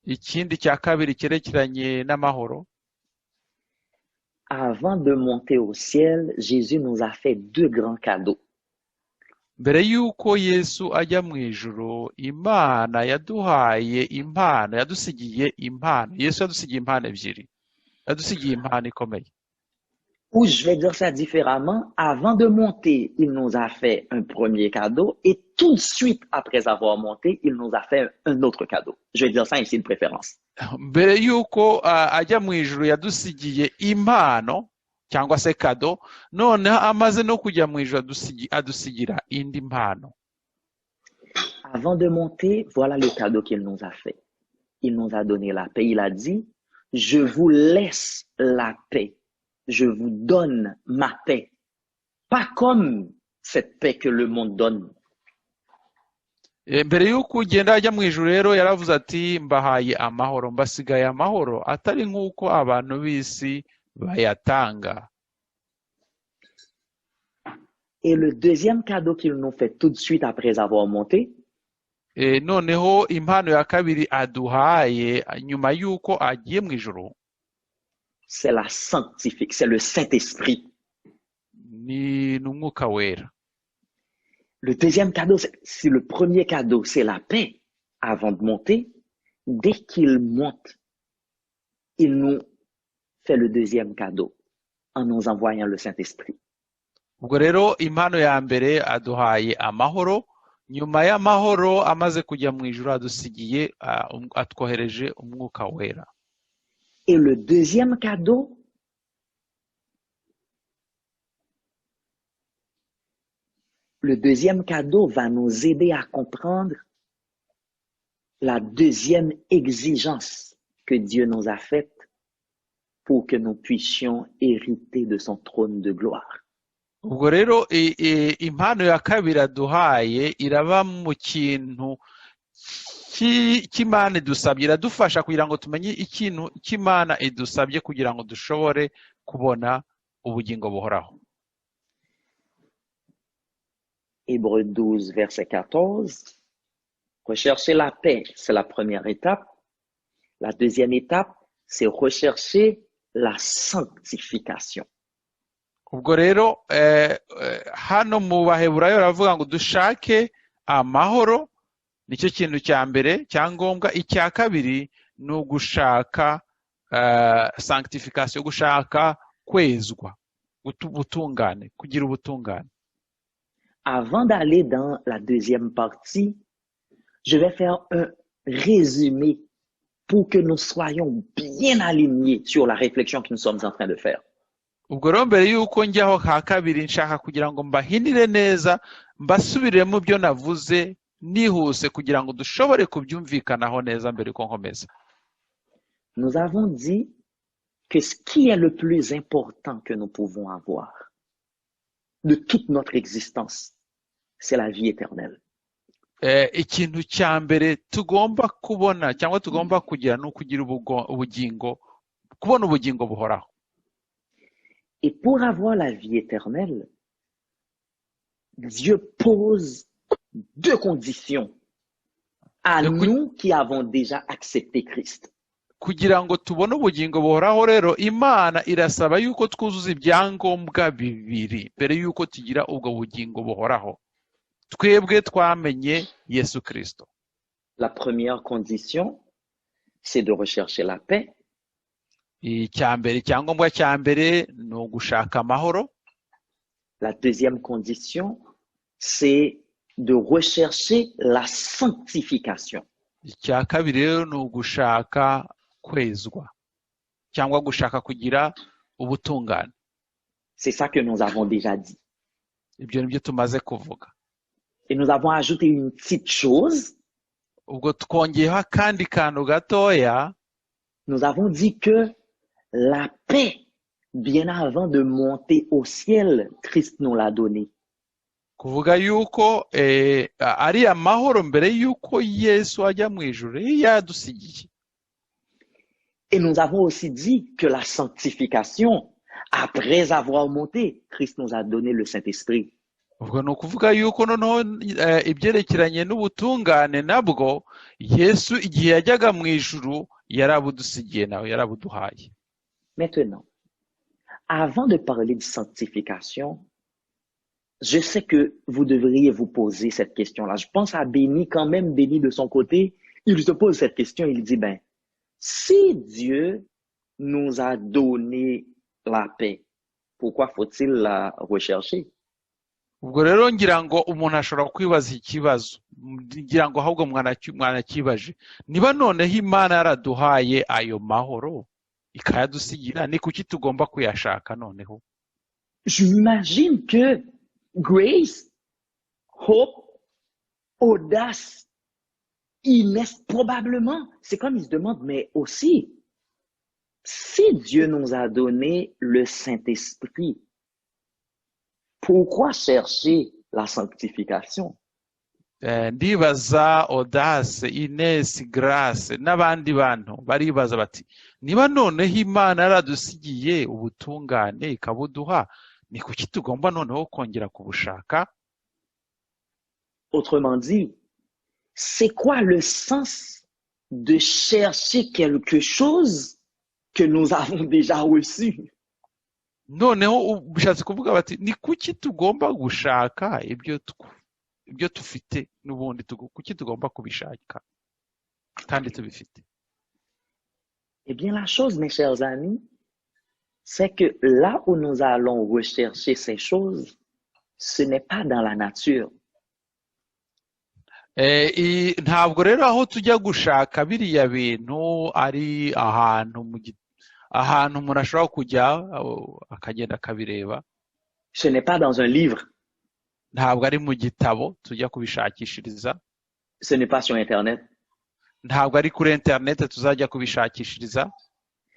ikindi cya kabiri cyerekeranye n'amahoro, avant de monter au ciel, Jésus nous a fait deux grands cadeaux. mbere y'uko Yesu ajya mu ijuru, Imana yaduhaye impano, yadusigiye impano. Yesu yadusigiye impano ebyiri, yadusigiye impano ikomeye. Ou je vais dire ça différemment, avant de monter, il nous a fait un premier cadeau et tout de suite après avoir monté, il nous a fait un autre cadeau. Je vais dire ça ici de préférence. mbere y'uko ajya mu ijuru yadusigiye impano cyangwa se kado, noneho amaze no kujya mu ijuru adusigira indi mpano. Avant de monter, voilà le cadeau qu'il nous a fait. Il nous a donné la paix. Il a dit, je vous laisse la paix. Je vous donne ma paix. Pas comme cette paix que le monde donne. mbere y'uko ugenda ajya mu ijuru rero yaravuze ati mbahaye amahoro, mbasigaye amahoro atari nk'uko abantu b'isi bayatanga. Et le deuxième cadeau qu'il nous fait tout de suite après avoir monté, noneho impano ya kabiri aduhaye nyuma y'uko agiye mu ijuru, c'est la sanctifique, c'est le Saint-Esprit. ni n'umwuka wera. Le deuxième cadeau, c'est le premier cadeau, c'est la paix avant de monter. Dès qu'il monte, il nous fait le deuxième cadeau en nous envoyant le Saint-Esprit. ubwo rero impano ya mbere aduhaye amahoro, nyuma y'amahoro amaze kujya mu ijuru adusigiye atwohereje umwuka wera. Et le deuxième cadeau, va nous aider à comprendre la deuxième exigence que Dieu nous a faite pour que nous puissions hériter de son trône de gloire. ubwo rero impano ya kabiri aduhaye iraba mu kintu cy'Imana idusabye, iradufasha kugira ngo tumenye ikintu cy'Imana idusabye kugira ngo dushobore kubona ubugingo buhoraho. Hébreux 12, verset 14. Rechercher la paix, c'est la première étape. La deuxième étape, c'est rechercher la sanctification. ubwo rero hano mu Baheburayo baravuga ngo dushake amahoro, nicyo kintu cya mbere cya ngombwa. icya kabiri ni ugushaka sanctification, gushaka kwezwa, ubutungane, kugira ubutungane. Avant d'aller dans la deuxième partie, je vais faire un résumé pour que nous soyons bien alignés sur la réflexion que nous sommes en train de faire. ubwo rero mbere y'uko njyaho ka kabiri nshaka kugira ngo mbahinire neza, mbasubiremo ibyo navuze nihuse kugira ngo dushobore kubyumvikanaho neza mbere yuko nkomeza. Nous avons dit que ce qui est le plus important que nous pouvons avoir de toute notre existence, c'est la vie éternelle. ikintu cya mbere tugomba kubona cyangwa tugomba kugira ni ukugira ubugingo, kubona ubugingo buhoraho. Et pour avoir la vie éternelle, Dieu pose deux conditions à nous qui avons déjà accepté Christ. kugira ngo tubone ubugingo buhoraho rero Imana irasaba yuko twuzuza ibyangombwa bibiri mbere yuko tugira ubwo bugingo buhoraho, twebwe twamenye Yesu Kristo. La première condition, c'est de rechercher la paix. icyangombwa cya mbere ni ugushaka amahoro. La deuxième condition, c'est de rechercher la sanctification. icya kabiri rero ni ugushaka kwezwa cyangwa gushaka kugira ubutungane. C'est ça que nous avons déjà dit. ibyo nibyo tumaze kuvuga. Et nous avons ajouté une petite chose. ubwo twongeyeho akandi kantu gatoya. Nous avons dit que la paix, bien avant de monter au ciel, Christ nous l'a donnée. kuvuga yuko ari amahoro mbere yuko Yesu ajya mu ijuru yadusigiye. Et nous avons aussi dit que la sanctification, après avoir monté, Christ nous a donné le Saint-Esprit. Ubwo ni ukuvuga yuko noneho ibyerekeranye n'ubutungane nabwo Yesu igihe yajyaga mu ijuru yarabudusigiye nawe yarabuduhaye. Maintenant, avant de parler de sanctification, je sais que vous devriez vous poser cette question-là. Je pense à Béni quand même, Béni de son côté, il se pose cette question, il dit, ben, si Dieu nous a donné la paix, pourquoi faut-il la rechercher? Ubwo rero ngira ngo umuntu ashobora kwibaza ikibazo, ngira ngo ahubwo mwanakibaje, niba noneho Imana yaraduhaye ayo mahoro ikayadusigira, ni kuki tugomba kuyashaka noneho? J'imagine que grace, hope, audace, ils naissent probablement. C'est comme ils se demandent, mais aussi, si Dieu nous a donné le Saint-Esprit, pourquoi chercher la sanctification? Ndibaza audace, Ines, Grace n'abandi bantu baribaza bati niba noneho Imana yaradusigiye ubutungane ikabuduha, ni kuki tugomba noneho kongera kubushaka? Autrement dit, c'est quoi le sens de chercher quelque chose que nous avons déjà reçu? Noneho bishatse kuvuga bati ni kuki tugomba gushaka ibyo tufite n'ubundi kuki tugomba kubishaka kandi tubifite? Eh bien, la chose, mes chers amis, c'est que là où nous allons rechercher ces choses, ce n'est pas dans la nature. Ntabwo rero aho tujya gushaka biriya bintu ari ahantu umuntu ashobora kujya akagenda akabireba. Ce n'est pas dans un livre. Ntabwo ari mu gitabo tujya kubishakishiriza. Ce n'est pas sur Internet. Ntabwo ari kuri Internet tuzajya kubishakishiriza.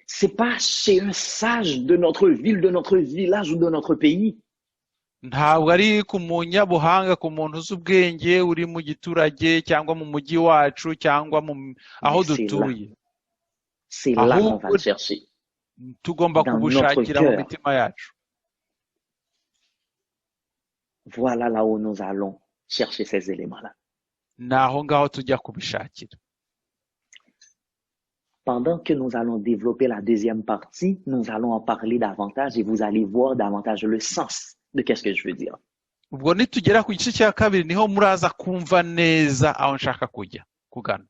C'est pas chez un sage de notre ville, de notre village ou de notre pays. Ntabwo ari ku munyabuhanga, ku muntu uzi ubwenge uri mu giturage cyangwa mu mujyi wacu cyangwa aho dutuye. C'est là qu'on va le chercher. Tugomba kubushakira mu mitima yacu. Voilà là où nous allons chercher ces éléments-là. Naho ngaho tujya kubishakira. Pendant que nous allons développer la deuxième partie, nous allons en parler davantage et vous allez voir davantage le sens de qu'est-ce que je veux dire. Ubwo nitugera ku gice cya kabiri niho muraza kumva neza aho nshaka kujya kugana.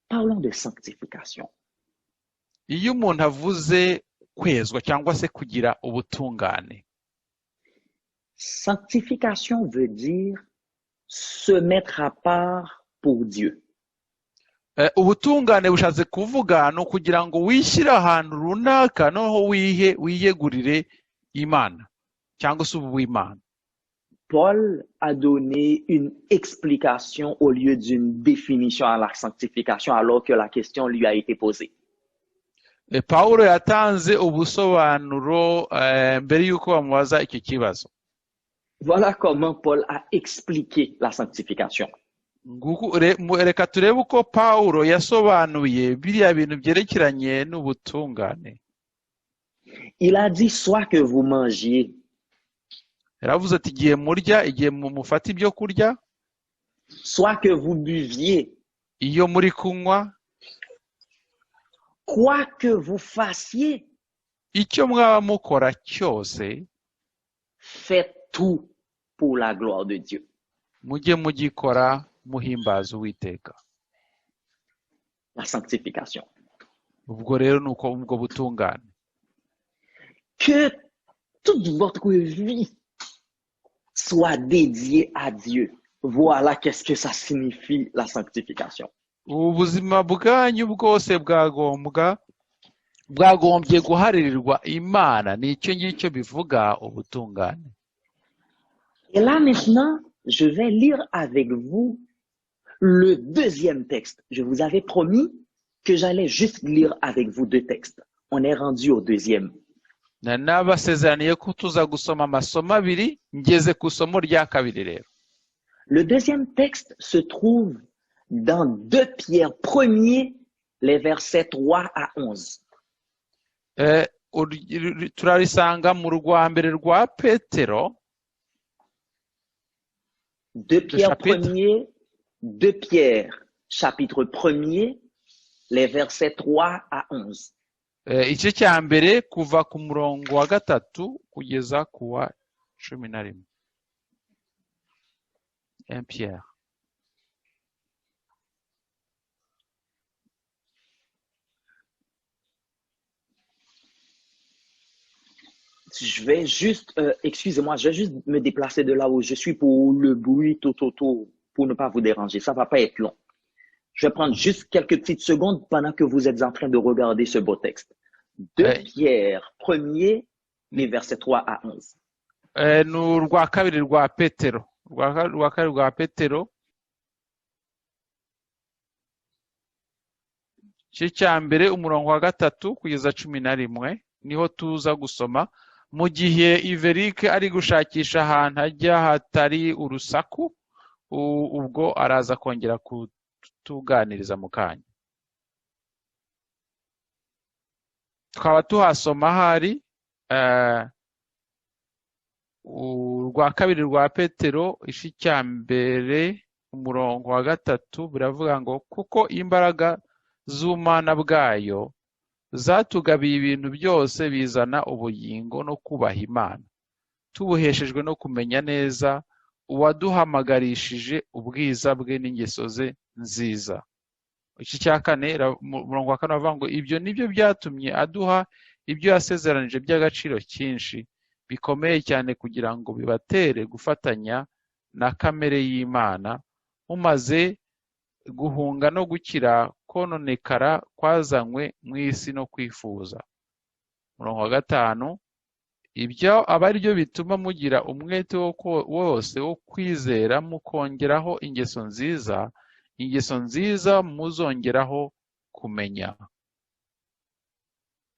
Parlons de sanctification. Iyo umuntu avuze kwezwa cyangwa se kugira ubutungane, sanctification veut dire se mettre à part pour Dieu. Ubutungane bushatse kuvuga no kugira ngo wishyire ahantu runaka noho wiyegurire Imana cyangwa se uw'Imana. Paul a donné une explication au lieu d'une définition à la sanctification alors que la question lui a été posée. Paulo yatanze ubusobanuro mbere yuko bamubaza icyo kibazo. Voilà comment Paul a expliqué la sanctification. Reka turebe uko Paulo yasobanuye biriya bintu byerekeranye n'ubutungane. Il a dit soit que vous mangiez. Yaravuze ati igihe murya, igihe mufata ibyo kurya, soit que vous buviez. Iyo muri kunywa, quoi que vous fassiez. Icyo mwaba mukora cyose, faites tout pour la gloire de Dieu. Mujye mugikora muhimbaza Uwiteka. La sanctification. Ubwo rero nuko ubwo butungane. Que toute votre vie soit dédiée à Dieu. Voilà qu'est-ce que ça signifie la sanctification. Ubuzima bwanyu bwose bwagombye guharirirwa Imana, nicyo ngicyo bivuga ubutungane. Et là maintenant, je vais lire avec vous le deuxième texte. Je vous avais promis que j'allais juste lire avec vous deux textes. On est rendu au deuxième. nabasezeraniye ko tuza gusoma amasomo abiri ngeze ku isomo rya kabiri rero. Le deuxième texte se trouve dans 2 Pierre 1er, les versets 3 à 11. Turarisanga mu rwa mbere rwa Petero. 2 Pierre, chapitre 1er, les versets 3 à 11. Igice cya mbere kuva ku murongo wa 3 kugeza ku wa 11. 1 Pierre. Je vais juste, excusez-moi, je vais juste me déplacer de là où je suis pour le bruit tout autour, pour ne pas vous déranger. Ça va pas être long. Je vais prendre juste quelques petites secondes pendant que vous êtes en train de regarder ce beau texte. 2 Pierre 1er, les versets 3 à 11. Ni rwa kabiri rwa Petero. Rwa kabiri rwa Petero. Igice cya mbere umurongo wa 3 kugeza 11 niho tuza gusoma. Mu gihe Iverike ari gushakisha ahantu hajya hatari urusaku, ubwo araza kongera kutuganiriza mu kanya. Twaba tuhasoma hari urwa kabiri rwa Petero igice cya mbere umurongo wa 3 biravuga ngo kuko imbaraga z'Umana bwayo zatugabiye ibintu byose bizana ubugingo no kubaha Imana, tubuheshejwe no kumenya neza uwaduhamagarishije ubwiza bwe n'ingeso ze nziza. Iki cya kane umurongo wa 4 avuga ngo ibyo nibyo byatumye aduha ibyo yasezeranije by'agaciro cyinshi bikomeye cyane kugira ngo bibatere gufatanya na kamere y'Imana, mumaze guhunga no gukira kononekara kwazanywe mu isi no kwifuza. Umurongo wa 5 ibyo aba ari byo bituma mugira umwete wose wo kwizera mukongeraho ingeso nziza muzongeraho kumenya.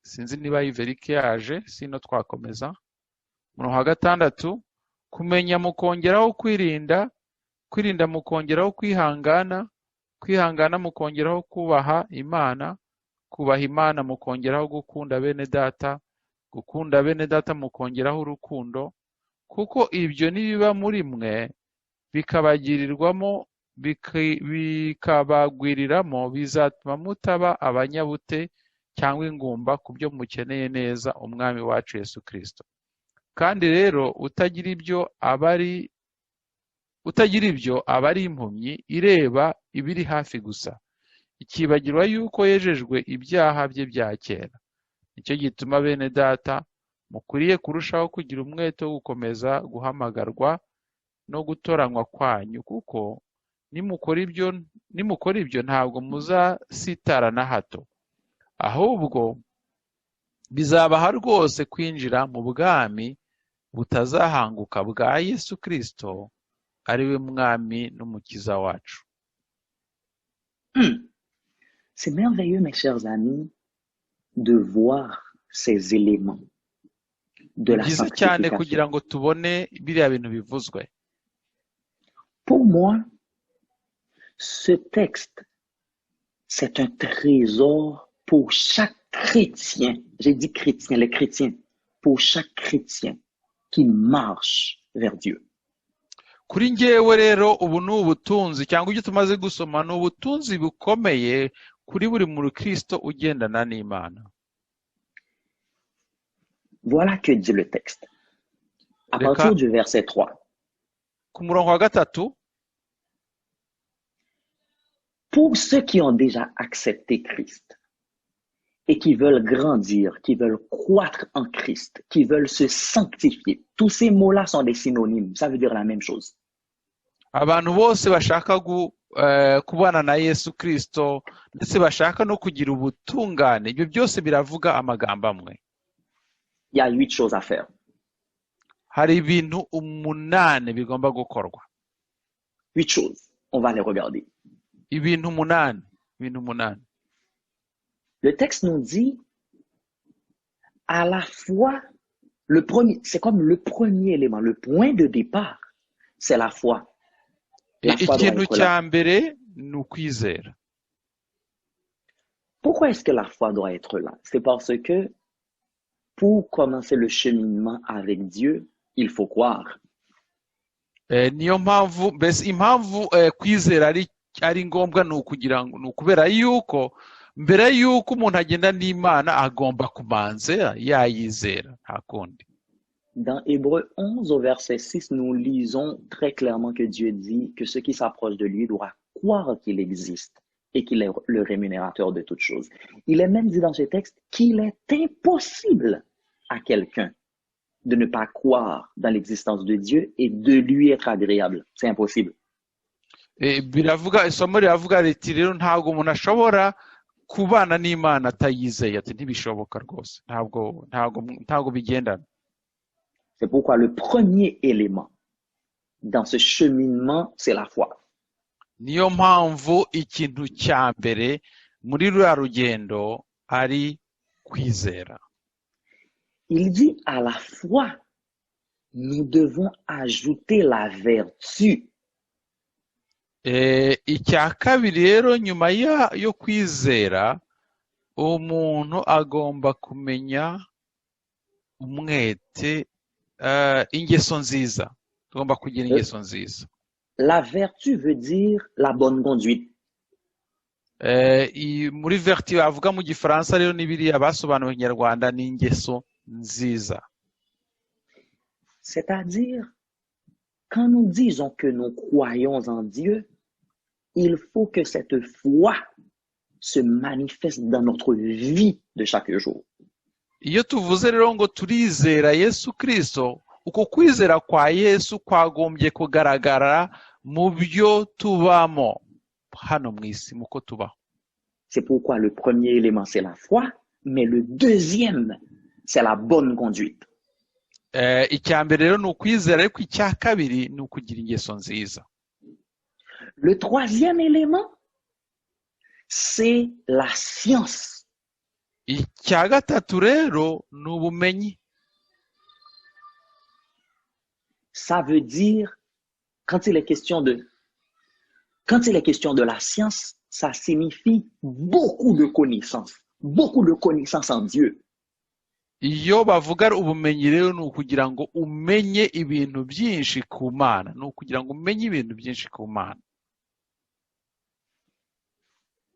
Sinzi niba Iverike yaje, sino twakomeza. Umurongo wa 6 kumenya mukongeraho kwirinda mukongeraho kwihangana mukongeraho kubaha Imana mukongeraho gukunda bene data mukongeraho urukundo, kuko ibyo nibiba muri mwe bikabagwiriramo bizatuma mutaba abanyabute cyangwa ingumba ku byo mukeneye neza umwami wacu Yesu Kristo. Kandi rero utagira ibyo aba ari impumyi ireba ibiri hafi gusa, ikibagirwa yuko yejejwe ibyaha bye bya kera. Nicyo gituma bene data mukwiriye kurushaho kugira umwete wo gukomeza guhamagarwa no gutoranywa kwanyu, kuko nimukora ibyo ntabwo muzasitara na hato, ahubwo bizabaha rwose kwinjira mu bwami butazahanguka bwa Yesu Kristo, ari we mwami n'umukiza wacu. C'est merveilleux, mes chers amis, de voir ces éléments de la sanctification. Kugira ngo tubone biriya bintu bivuzwe. Pour moi, ce texte, c'est un trésor pour chaque chrétien. J'ai dit chrétien, les chrétiens, pour chaque chrétien qui marche vers Dieu. Kuri njyewe rero ubu ni ubutunzi cyangwa ibyo tumaze gusoma ni ubutunzi bukomeye kuri buri mukristo ugendana n'Imana. Voilà que dit le texte. À partir du verset 3. Ku murongo wa 3. Pour ceux qui ont déjà accepté Christ et qui veulent grandir, qui veulent croître en Christ, qui veulent se sanctifier, tous ces mots-là sont des synonymes, ça veut dire la même chose. Abantu bose bashaka kubana na Yesu Kristo ndetse bashaka no kugira ubutungane, ibyo byose biravuga amagambo amwe. Il y a 8 choses à faire. Hari ibintu 8 bigomba gukorwa. 8 choses, on va les regarder. Ibintu 8. Le texte nous dit à la fois c'est comme le premier élément, le point de départ, c'est la foi. La foi doit ikintu être cya là. mbere ni ukwizera. Pourquoi est-ce que la foi doit être là? C'est parce que pour commencer le cheminement avec Dieu, il faut croire. Niyo mpamvu mbese impamvu kwizera ari ngombwa ni ukubera yuko mbere yuko umuntu agenda n'Imana agomba kumanza yayizera nta kundi. Dans Hébreux 11 au verset 6, nous lisons très clairement que Dieu dit que ceux qui s'approchent de lui doivent croire qu'il existe et qu'il est le rémunérateur de toutes choses. Il est même dit dans ce texte qu'il est impossible à quelqu'un de ne pas croire dans l'existence de Dieu et de lui être agréable. C'est impossible. Biravuga isomo riravuga riti rero ntabwo umuntu ashobora kubana n'Imana atayizeye, ati ntibishoboka rwose, ntabwo bigendana. C'est pourquoi le premier élément dans ce cheminement, c'est la foi. Niyo mpamvu ikintu cya mbere muri ruriya rugendo ari kwizera. Il dit à la foi, nous devons ajouter la vertu. Icya kabiri rero nyuma yo kwizera umuntu agomba kumenya umwete, ingeso nziza. Tugomba kugira ingeso nziza. La vertu veut dire la bonne conduite. Muri vertu bavuga mu gifaransa rero n'ibiriya basobanuye mu Kinyarwanda ni ingeso nziza. C'est-à-dire, quand nous disons que nous croyons en Dieu, il faut que cette foi se manifeste dans notre vie de chaque jour. Iyo tuvuze rero ngo turizera Yesu Kristo, uko kwizera kwa Yesu kwagombye kugaragara mu byo tubamo hano mu isi muko tubaho. C'est pourquoi le premier élément c'est la foi, mais le deuxième c'est la bonne conduite. Icya mbere rero ni ukwizera, ariko icya kabiri ni ukugira ingeso nziza. Le troisième élément c'est la science. Icya gatatu rero ni ubumenyi. Ça veut dire, quand il est question de la science, ça signifie beaucoup de connaissances en Dieu. Iyo bavuga ubumenyi rero ni ukugira ngo umenye ibintu byinshi ku Mana, ni ukugira ngo umenye ibintu byinshi ku Mana.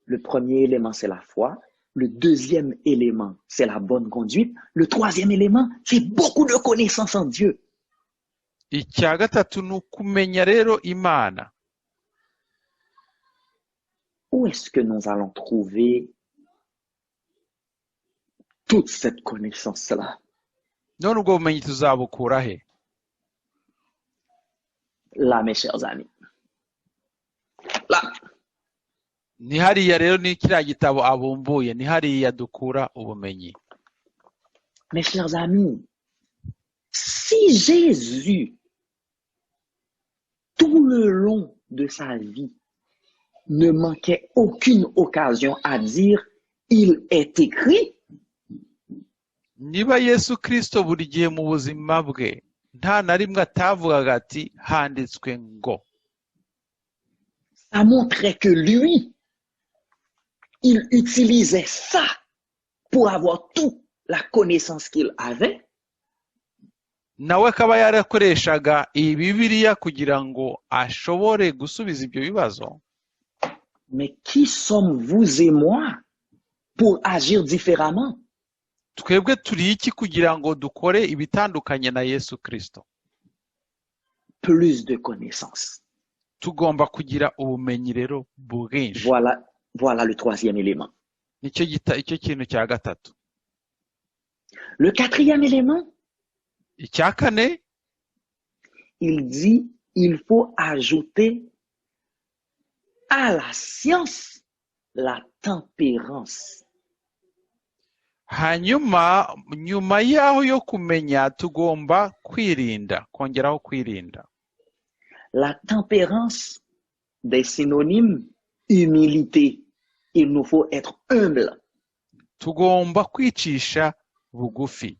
Le premier élément c'est la foi, le deuxième élément c'est la bonne conduite, le troisième élément c'est beaucoup de connaissances en Dieu. Icya gatatu ni ukumenya rero Imana. Où est-ce que nous allons trouver toute cette connaissance-là? None ubwo bumenyi tuzabukura he? Là, mes chers amis. Là. Ni hariya rero ni kiriya gitabo abumbuye, ni hariya dukura ubumenyi. Mes chers amis, si Jésus, tout le long de sa vie, ne manquait aucune occasion à dire « il est écrit », niba Yesu Kristo buri gihe mu buzima bwe nta na rimwe atavugaga ati handitswe ngo, ça montrait que lui, il utilisait ça pour avoir toute la connaissance qu'il avait. nawe akaba yarakoreshaga iyi Bibiliya kugira ngo ashobore gusubiza ibyo bibazo. Mais qui sommes vous et moi pour agir différemment? Twebwe turi iki kugira ngo dukore ibitandukanye na Yesu Kristo? Plus de connaissances. Tugomba kugira ubumenyi rero bwinshi. Voilà le troisième élément. Icyo kintu cya gatatu. Le quatrième élément, icya kane, il dit il faut ajouter à la science la tempérance. Hanyuma nyuma yaho yo kumenya tugomba kwirinda, kongeraho kwirinda. La tempérance, des synonymes, humilité. Il nous faut être humble. Tugomba kwicisha bugufi.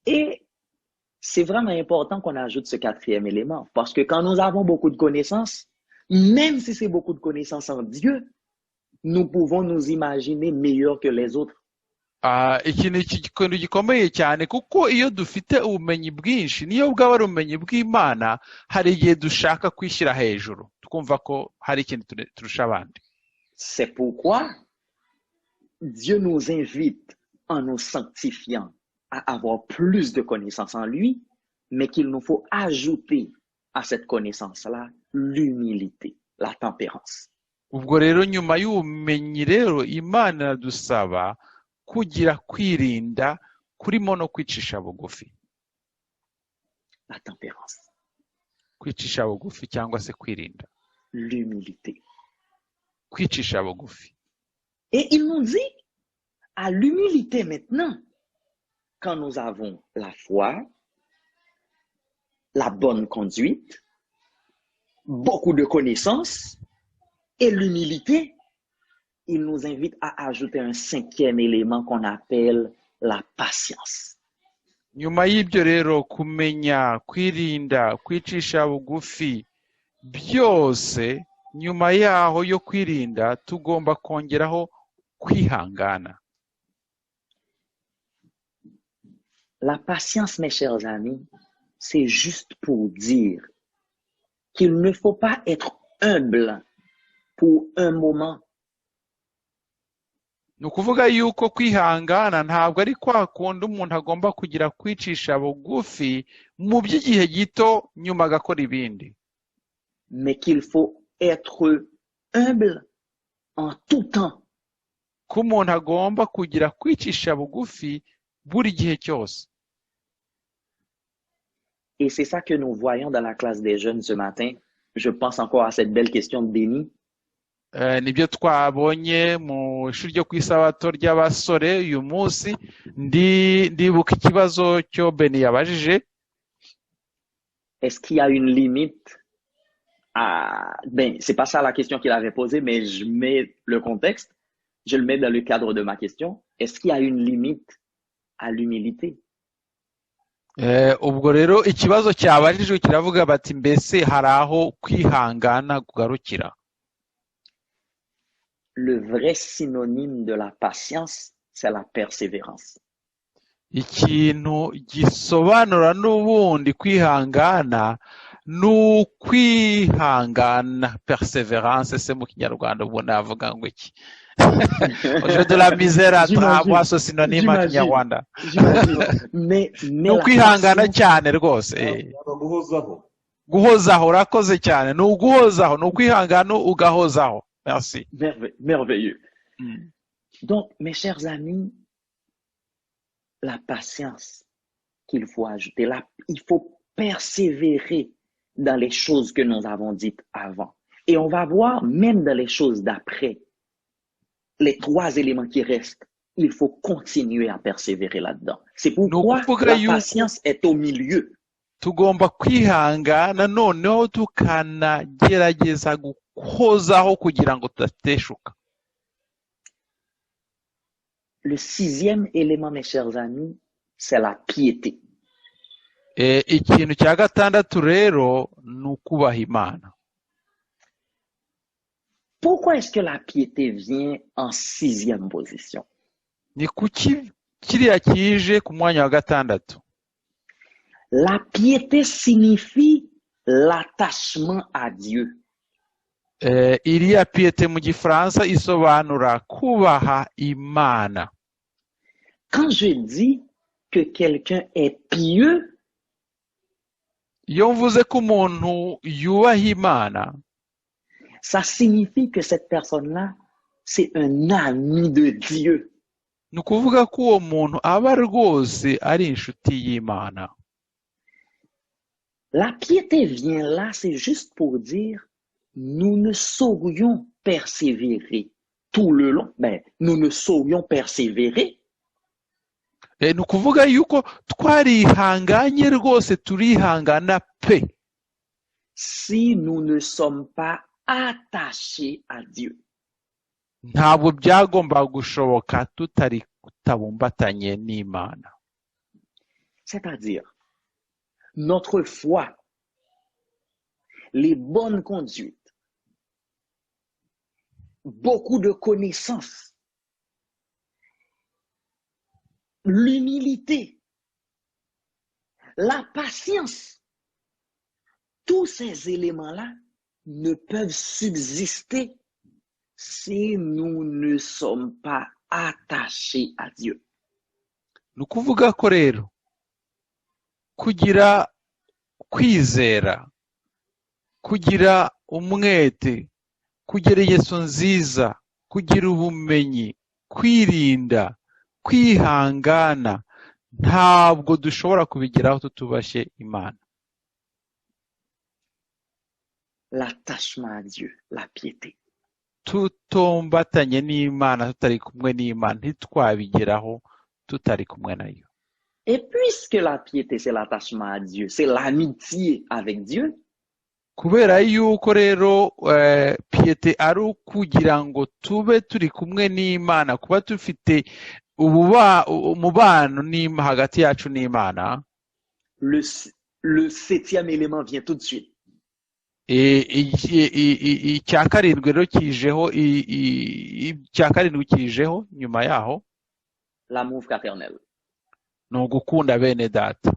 Et c'est vraiment important qu'on ajoute ce quatrième élément, parce que quand nous avons beaucoup de connaissances, même si c'est beaucoup de connaissances en Dieu, nous pouvons nous imaginer meilleurs que les autres. ikintu gikomeye cyane kuko iyo dufite ubumenyi bwinshi niyo bwaba ari ubumenyi bw'Imana hari igihe dushaka kwishyira hejuru tukumva ko hari ikintu turusha abandi. C'est pourquoi Dieu nous invite en nous sanctifiant à avoir plus de connaissances en lui, mais qu'il nous faut ajouter à cette connaissance-là l'humilité, la tempérance. Ubwo rero nyuma y'ubumenyi rero Imana iradusaba kugira kwirinda kurimo no kwicisha bugufi. La tempérance. Kwicisha bugufi cyangwa se kwirinda. L'humilité. Kwicisha bugufi. Et il nous dit à l'humilité maintenant, quand nous avons la foi, la bonne conduite, beaucoup de connaissances et l'humilité, il nous invite à ajouter un cinquième élément qu'on appelle la patience. Nyuma y'ibyo rero kumenya kwirinda kwicisha bugufi byose nyuma yaho yo kwirinda tugomba kongeraho kwihangana. La patience, mes chers amis, c'est juste pour dire qu'il ne faut pas être humble pour un moment. Ni ukuvuga yuko kwihangana ntabwo ari kwa kundi umuntu agomba kugira kwicisha bugufi mu by'igihe gito nyuma agakora ibindi. Mais qu'il faut être humble en tout temps. Ko umuntu agomba kugira kwicisha bugufi buri gihe cyose. Et c'est ça que nous voyons dans la classe des jeunes ce matin. Je pense encore à cette belle question de Denis. Nibyo twabonye mu ishuri ryo kwisabato ry'abasore uyu munsi ndibuka ikibazo cyo Beni yabajije. Est-ce qu'il y a une limite à... Ben, c'est pas ça la question qu'il avait posée, mais je mets le contexte. Je le mets dans le cadre de ma question. Est-ce qu'il y a une limite à l'humilité? Ubwo rero ikibazo cyabajijwe kiravuga bati mbese hari aho kwihangana kugarukira. Le vrai synonyme de la patience, c'est la persévérance. Ikintu gisobanura n'ubundi kwihangana n'ukwihangana, persévérance se mu Kinyarwanda ubwo navuga ngo iki? J'ai de la misère à avoir ce synonyme en Kinyarwanda. N'ukwihangana cyane rwose. Guhozaho urakoze cyane. N'uguhozaho, n'ukwihangana ugahozaho. Merci. Merveilleux. Donc, mes chers amis, la patience qu'il faut ajouter, il faut persévérer dans les choses que nous avons dites avant. Et on va voir, même dans les choses d'après, les trois éléments qui restent, il faut continuer à persévérer là-dedans. C'est pourquoi la patience est au milieu. Tugomba kwihangana noneho tukanagerageza guhozaho kugira ngo tudateshuka. Le sixième élément, mes chers amis, c'est la piété. Ikintu cya gatandatu rero ni ukubaha Imana. Pourquoi est-ce que la piété vient en sixième position? Ni kuki kiriya kije ku mwanya wa gatandatu? La piété signifie l'attachement à Dieu. Iriya piété mu gifaransa isobanura kubaha Imana. Quand je dis que quelqu'un est pieux, iyo mvuze ko umuntu yubaha Imana, ça signifie que cette personne-là, c'est un ami de Dieu. Ni ukuvuga ko uwo muntu aba rwose ari inshuti y'Imana. La piété vient là, c'est juste pour dire, nous ne saurions persévérer tout le long. Ben, nous ne saurions persévérer. Ni ukuvuga yuko twarihanganye rwose turihangana pe. Si nous ne sommes pas attachés à Dieu. Ntabwo byagomba gushoboka tutabumbatanye n'Imana. c'est-à-dire notre foi, les bonnes conduites, beaucoup de connaissances, l'humilité, la patience, tous ces éléments-là ne peuvent subsister si nous ne sommes pas attachés à Dieu. ni ukuvuga ko rero kugira kwizera, kugira umwete, kugira ingeso nziza, kugira ubumenyi, kwirinda, kwihangana, ntabwo dushobora kubigeraho tutubashye Imana. L'attachement à Dieu, la piété. Tutombatanye n'Imana, tutari kumwe n'Imana, ntitwabigeraho tutari kumwe nayo. Et puisque la piété, c'est l'attachement à Dieu, c'est l'amitié avec Dieu, kubera yuko rero piété ari ukugira ngo tube turi kumwe n'Imana, kuba dufite umubano hagati yacu n'Imana, le 7e élément vient tout de suite. icya karindwi rero kijeho, icya karindwi kijeho nyuma yaho, l'amour fraternel. ni ugukunda bene data.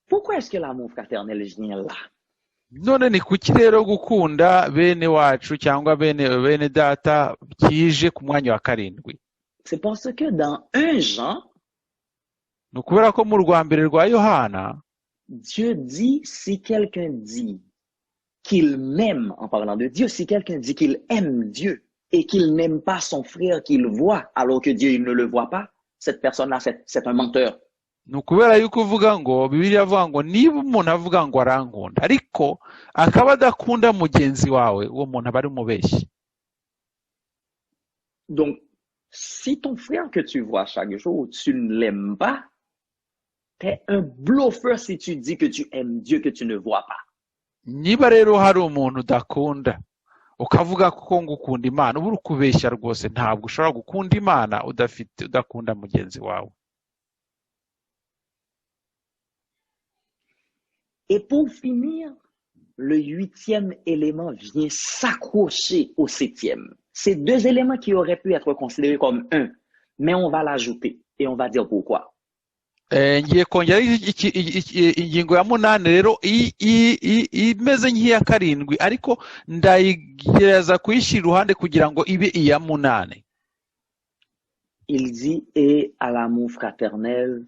Pourquoi est-ce que l'amour fraternel vient là? None ni kuki rero gukunda bene wacu cyangwa bene data kije ku mwanya wa karindwi? C'est parce que dans 1 Jean, ni ukubera ko mu rwa mbere rwa Yohana, Dieu dit, si quelqu'un dit qu'il m'aime, en parlant de Dieu, si quelqu'un dit qu'il aime Dieu et qu'il n'aime pas son frère qu'il voit, alors que Dieu il ne le voit pas, cette personne-là, c'est un menteur. ni ukubera yuko uvuga ngo, Bibiliya avuga ngo niba umuntu avuga ngo arankunda ariko akaba adakunda mugenzi wawe, uwo muntu aba ari umubeshyi. Donc, si ton frère que tu vois chaque jour, tu ne l'aimes pas, t'es un bluffeur si tu dis que tu aimes Dieu que tu ne vois pas. Niba rero hari umuntu udakunda ukavuga ko ngukunda Imana, uba uri kubeshya rwose. Ntabwo ushobora gukunda Imana udakunda mugenzi wawe. Et pour finir, le 8e élément vient s'accrocher au 7e. C'est 2 éléments qui auraient pu être considérés comme 1, mais on va l'ajouter et on va dire pourquoi. Ngiye kongera ingingo ya 8 rero imeze nk'iya karindwi, ariko ndayigereza kuyishyira iruhande kugira ngo ibe iya 8. Il dit, et à l'amour fraternel,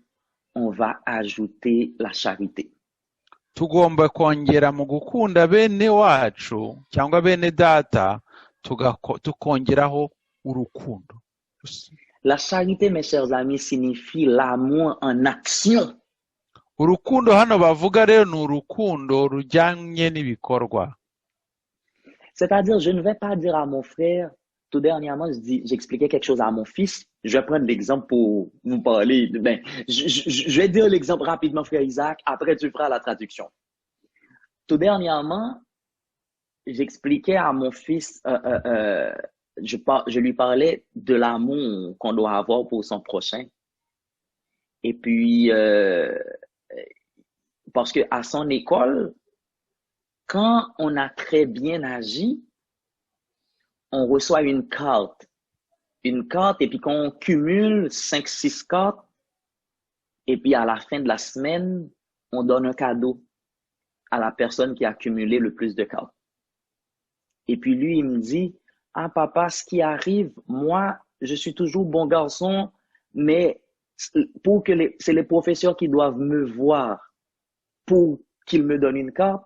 on va ajouter la charité. Tugomba kongera mu gukunda bene wacu cyangwa bene data, tukongeraho urukundo. La charité, mes chers amis, signifie l'amour en action. Urukundo hano bavuga rero ni urukundo rujyanye n'ibikorwa. C'est-à-dire, je ne vais pas dire à mon frère, tout dernièrement, j'expliquais quelque chose à mon fils. Je vais prendre l'exemple pour vous parler. Ben, je vais dire l'exemple rapidement, frère Isaac. Après, tu feras la traduction. Tout dernièrement, j'expliquais à mon fils, je lui parlais de l'amour qu'on doit avoir pour son prochain. Et puis, parce que à son école, quand on a très bien agi, on reçoit une carte. Une carte, et puis qu'on cumule 5-6 cartes, et puis à la fin de la semaine, on donne un cadeau à la personne qui a cumulé le plus de cartes. Et puis lui, il me dit, ah papa, ce qui arrive, moi, je suis toujours bon garçon, mais c'est les professeurs qui doivent me voir pour qu'ils me donnent une carte,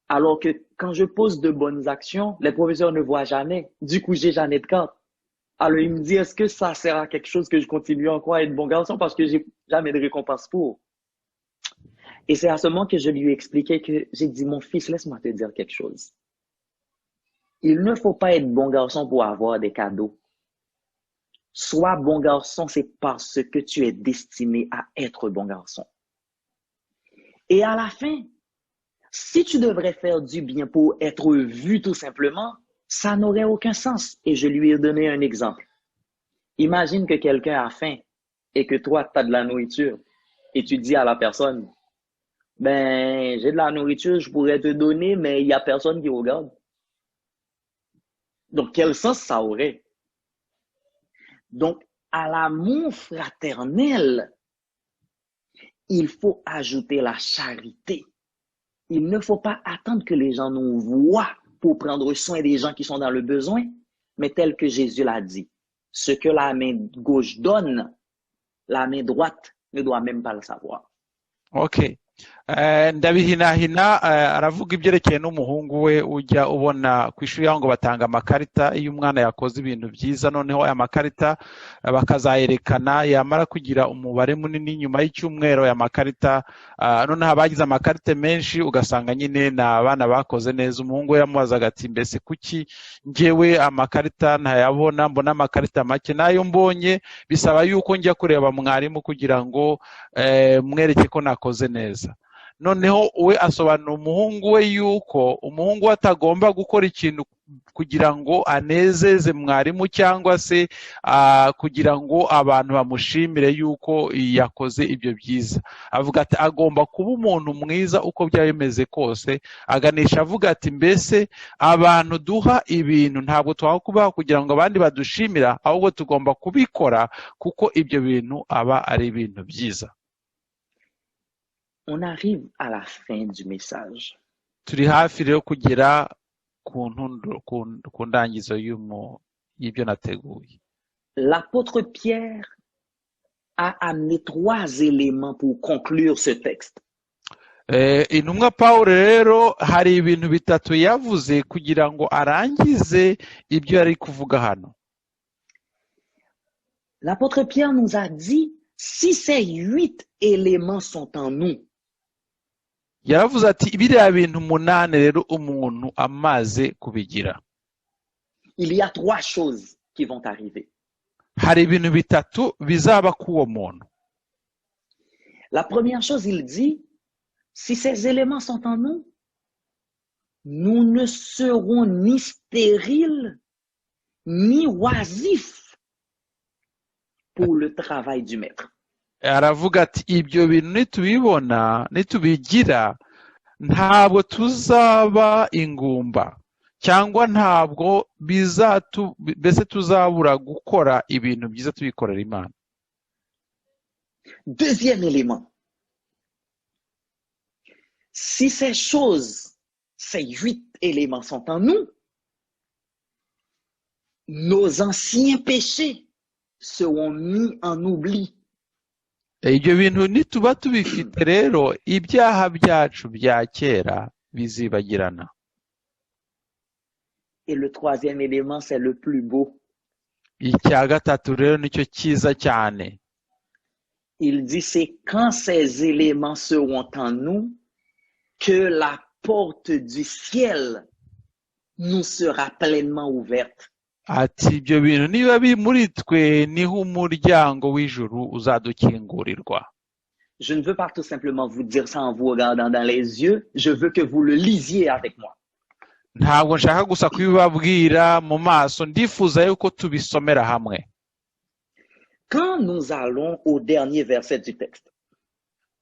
alors que quand je pose de bonnes actions, les professeurs ne voient jamais. Du coup, j'ai jamais de carte. Alors, il me dit, est-ce que ça sert à quelque chose que je continue encore à être bon garçon parce que j'ai jamais de récompense pour? Et c'est à ce moment que je lui ai expliqué que j'ai dit, mon fils, laisse-moi te dire quelque chose. Il ne faut pas être bon garçon pour avoir des cadeaux. Sois bon garçon, c'est parce que tu es destiné à être bon garçon. Et à la fin, si tu devrais faire du bien pour être vu tout simplement, ça n'aurait aucun sens. Et je lui ai donné un exemple. Imagine que quelqu'un a faim et que toi, tu as de la nourriture. et tu dis à la personne, ben, j'ai de la nourriture, je pourrais te donner, mais il n'y a personne qui regarde. Donc, quel sens ça aurait? Donc, à l'amour fraternel, il faut ajouter la charité. Il ne faut pas attendre que les gens nous voient pour prendre soin des gens qui sont dans le besoin, mais tel que Jésus l'a dit, ce que la main gauche donne, la main droite ne doit même pas le savoir. Okay. Ndabihinahina aravuga ibyerekeye n'umuhungu we ujya ubona ku ishuri aho ngo batanga amakarita iyo umwana yakoze ibintu byiza noneho aya makarita bakazayerekana yamara kugira umubare munini nyuma y'icyumweru aya makarita noneho abagize amakarita menshi ugasanga nyine na abana bakoze neza umuhungu we yamubazaga ati mbese kuki njyewe amakarita ntayabona mbona amakarita make nayo mbonye bisaba yuko njya kureba mwarimu kugira ngo mwereke ko nakoze neza noneho we asobanura umuhungu we yuko umuhungu we atagomba gukora ikintu kugira ngo anezeze mwarimu cyangwa se kugira ngo abantu bamushimire yuko yakoze ibyo byiza avuga ati agomba kuba umuntu mwiza uko byaba bimeze kose aganisha avuga ati mbese abantu duha ibintu ntabwo twaho kubaho kugira ngo abandi badushimira ahubwo tugomba kubikora kuko ibyo bintu aba ari ibintu byiza. On arrive à la fin du message. Turi hafi rero kugera ku ndangizo y'ibyo nateguye. L'apôtre Pierre a amené 3 éléments pour conclure ce texte. Intumwa Pawulo rero hari ibintu bitatu yavuze kugira ngo arangize ibyo yari kuvuga hano. L'apôtre Pierre nous a dit, si ces 8 éléments sont en nous, yaravuze ati biriya bintu 8 rero umuntu amaze kubigira. Il y a 3 choses qui vont arriver. Hari ibintu bitatu bizaba kuwo muntu. La première chose, il dit, si ces éléments sont en nous, nous ne serons ni stériles, ni oisifs pour le travail du maître. Aravuga ati ibyo bintu nitubibona nitubigira ntabwo tuzaba ingumba cyangwa ntabwo mbese tuzabura gukora ibintu byiza tubikorera Imana. Deuxième élément, si ces choses, ces 8 éléments sont en nous, nos anciens péchés seront mis en oubli. Ibyo bintu nituba tubifite rero ibyaha byacu bya kera bizibagirana. Et le troisième élément, c'est le plus beau. Icya gatatu rero nicyo cyiza cyane. Il dit, c'est quand ces éléments seront en nous que la porte du ciel nous sera pleinement ouverte. Ati ibyo bintu niba biri muri twe niho umuryango w'ijuru uzadukingurirwa. Je ne veux pas tout simplement vous dire ça en vous regardant dans les yeux, je veux que vous le lisiez avec moi. Ntabwo nshaka gusa kubibabwira mu maso ndifuza yuko tubisomera hamwe. Quand nous allons au dernier verset du texte.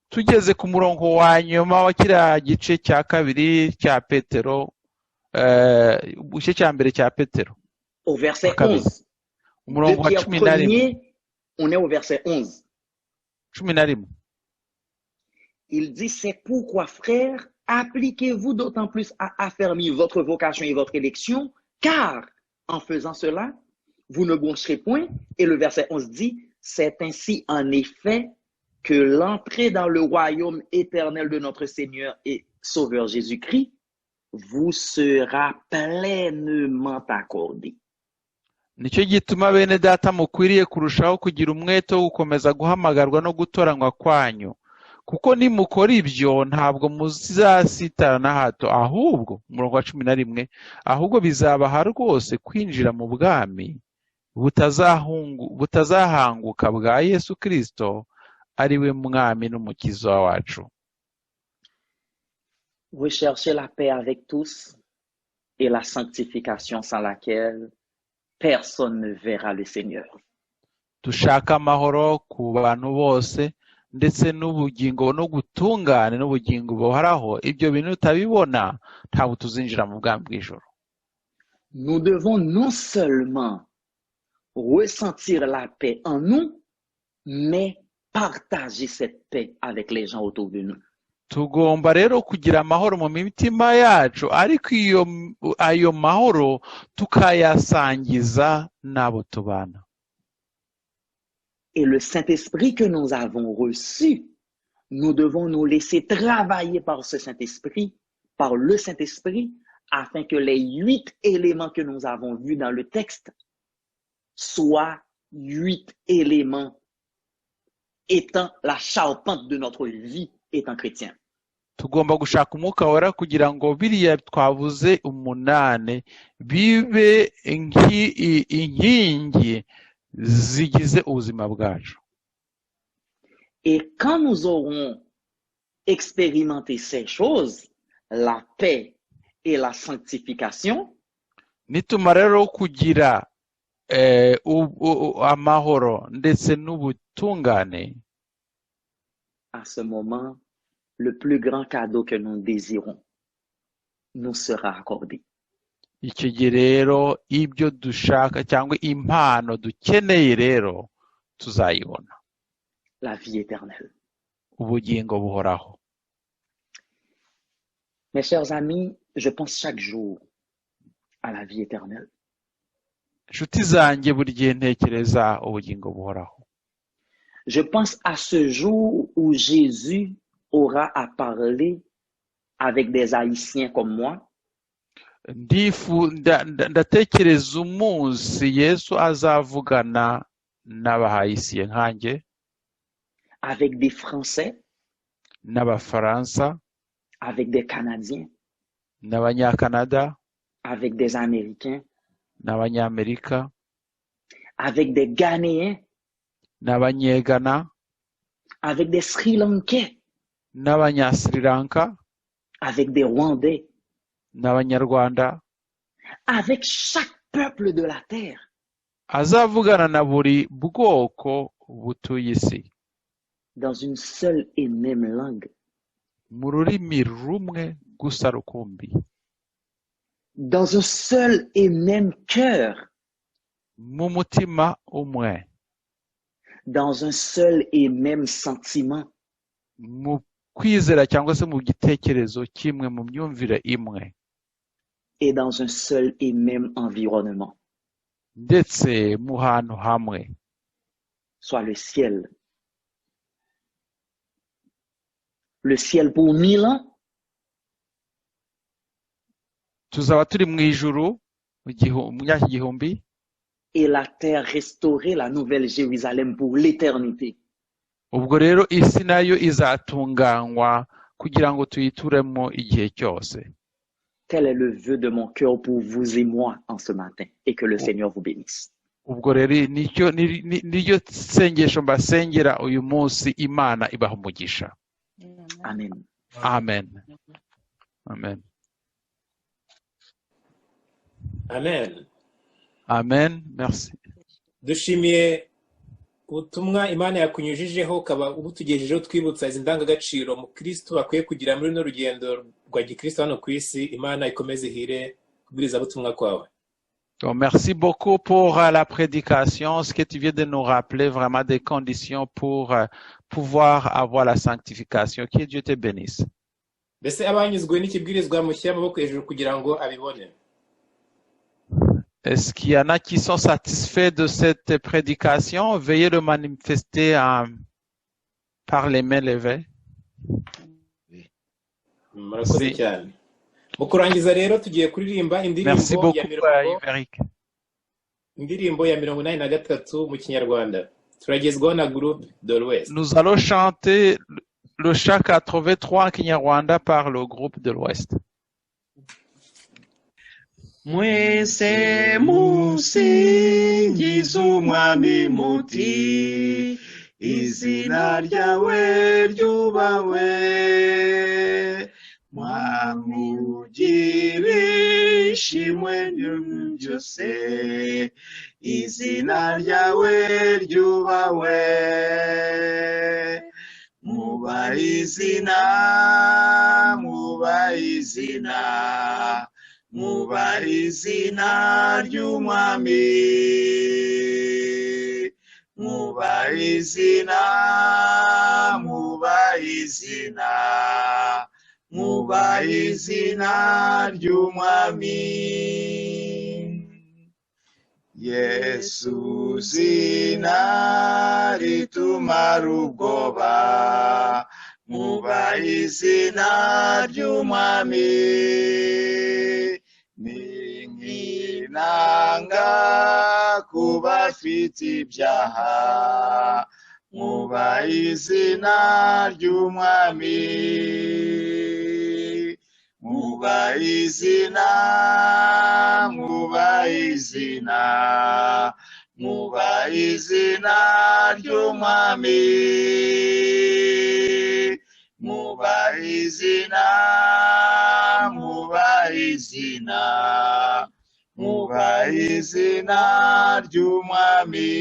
Tugeze ku murongo wa nyuma wa kiriya gice cya kabiri cya Petero, igice cya mbere cya Petero. Au verset 11. De Pierre premier, on est au verset 11. Il dit, c'est pourquoi, frères, appliquez-vous d'autant plus à affermir votre vocation et votre élection, car en faisant cela, vous ne broncherez point. Et le verset 11 dit, c'est ainsi en effet que l'entrée dans le royaume éternel de notre Seigneur et Sauveur Jésus-Christ vous sera pleinement accordée. Nicyo gituma bene data mukwiriye kurushaho kugira umwete wo gukomeza guhamagarwa no gutoranywa kwanyu kuko nimukora ibyo ntabwo muzasitara na hato ahubwo umurongo wa 11 ahubwo bizabaha rwose kwinjira mu bwami butazahanguka bwa Yesu Kristo ari we mwami n'umukiza wacu. Recherchez la paix avec tous et la sanctification sans laquelle personne ne verra le Seigneur. Dushaka amahoro ku bantu bose ndetse n'ubugingo no gutungane n'ubugingo buhoraho, ibyo bintu utabibona ntabwo tuzinjira mu bwami bw'ijoro. Nous devons non seulement ressentir la paix en nous, mais partager cette paix avec les gens autour de nous. Tugomba rero kugira amahoro mu mitima yacu, ariko ayo mahoro tukayasangiza n'abo tubana. Et le Saint-Esprit que nous avons reçu, nous devons nous laisser travailler par ce Saint-Esprit, par le Saint-Esprit, afin que les 8 éléments que nous avons vus dans le texte soient 8 éléments étant la charpente de notre vie étant chrétien. Tugomba gushaka umwuka wera kugira ngo biriya twavuze 8 bibe inkingi zigize ubuzima bwacu. Et quand nous aurons expérimenté ces choses, la paix et la sanctification, nitumara rero kugira amahoro ndetse n'ubutungane, à ce moment, le plus grand cadeau que nous désirons nous sera accordé. Icyo gihe rero ibyo dushaka cyangwa impano dukeneye rero tuzayibona. La vie éternelle. Ubugingo buhoraho. Mes chers amis, je pense chaque jour à la vie éternelle. Inshuti zanjye buri gihe ntekereza ubugingo buhoraho. Je pense à ce jour où Jésus aura à parler avec des Haïtiens comme moi. Ndatekereza umunsi Yesu azavugana n'abahayisiye nkanjye, avec des Français, n'abafaransa, avec des Canadiens, n'abanyakanada, avec des Américains, n'abanyamerika, avec des Ghanéens, n'abanyegana, avec des Sri Lankais, n'abanyasri Lanka, avec des Rwandais, n'abanyarwanda, avec chaque peuple de la terre. Azavugana na buri bwoko butuye isi. Dans une seule et même langue. Mu rurimi rumwe gusa rukumbi. Dans un seul et même cœur. Mu mutima umwe. Dans un seul et même sentiment. Mu kwizera cyangwa se mu gitekerezo kimwe, mu myumvire imwe. Et dans un seul et même environnement. Ndetse mu hantu hamwe. Soit le ciel. Le ciel pour 1000 ans. Tuzaba turi mu ijuru mu myaka igihumbi. Et la terre restaurée, la nouvelle Jérusalem pour l'éternité. Ubwo rero isi nayo izatunganywa kugira ngo tuyituremo igihe cyose. Tel est le vœu de mon cœur pour vous et moi en ce matin, et que le Seigneur vous bénisse. Ubwo rero niryo sengesho mbasengera uyu munsi, Imana ibaha umugisha. Amen. Amen. Amen. Amen. Amen. Merci. Dushimiye ubutumwa Imana yakunyujijeho, ukaba ubutugejejeho twibutsa izi ndangagaciro mu Kristo akwiye kugira muri no rugendo rwa gikristo hano ku isi. Imana ikomeze ihire kubwiriza ubutumwa kwawe. Merci beaucoup pour la prédication, ce que tu viens de nous rappeler, vraiment des conditions pour pouvoir avoir la sanctification. Que Dieu te bénisse. Mbese abanyuzwe n'ikibwirizwa mushyira amaboko hejuru kugira ngo abibone. Est-ce qu'il y en a qui sont satisfaits de cette prédication? Veuillez le manifester par les mains levées. Murakoze cyane. Mu kurangiza rero tugiye kuririmba indirimbo ya 83 mu Kinyarwanda. Turagezwaho na groupe de l'Ouest. Nous allons chanter le chant 83 Kinyarwanda par le groupe de l'Ouest. Mwese musingize umwami muti, izina ryawe ryubahwe, mwamugire ishimwe byose, izina ryawe ryubahwe, mwubaha izina, mwubaha izina, mwubaha izina ry'umwami, mwubaha izina, mwubaha izina, mwubaha izina ry'umwami. Yesu zina ritumara ubwoba, mwubaha izina ry'umwami. Ni nk'inanga ku bafite ibyaha, mwubaha izina ry'umwami. Mwubaha izina, mwubaha izina, mwubaha izina ry'umwami. Mwubaha izina, mwubaha izina, mwubaha izina ry'umwami.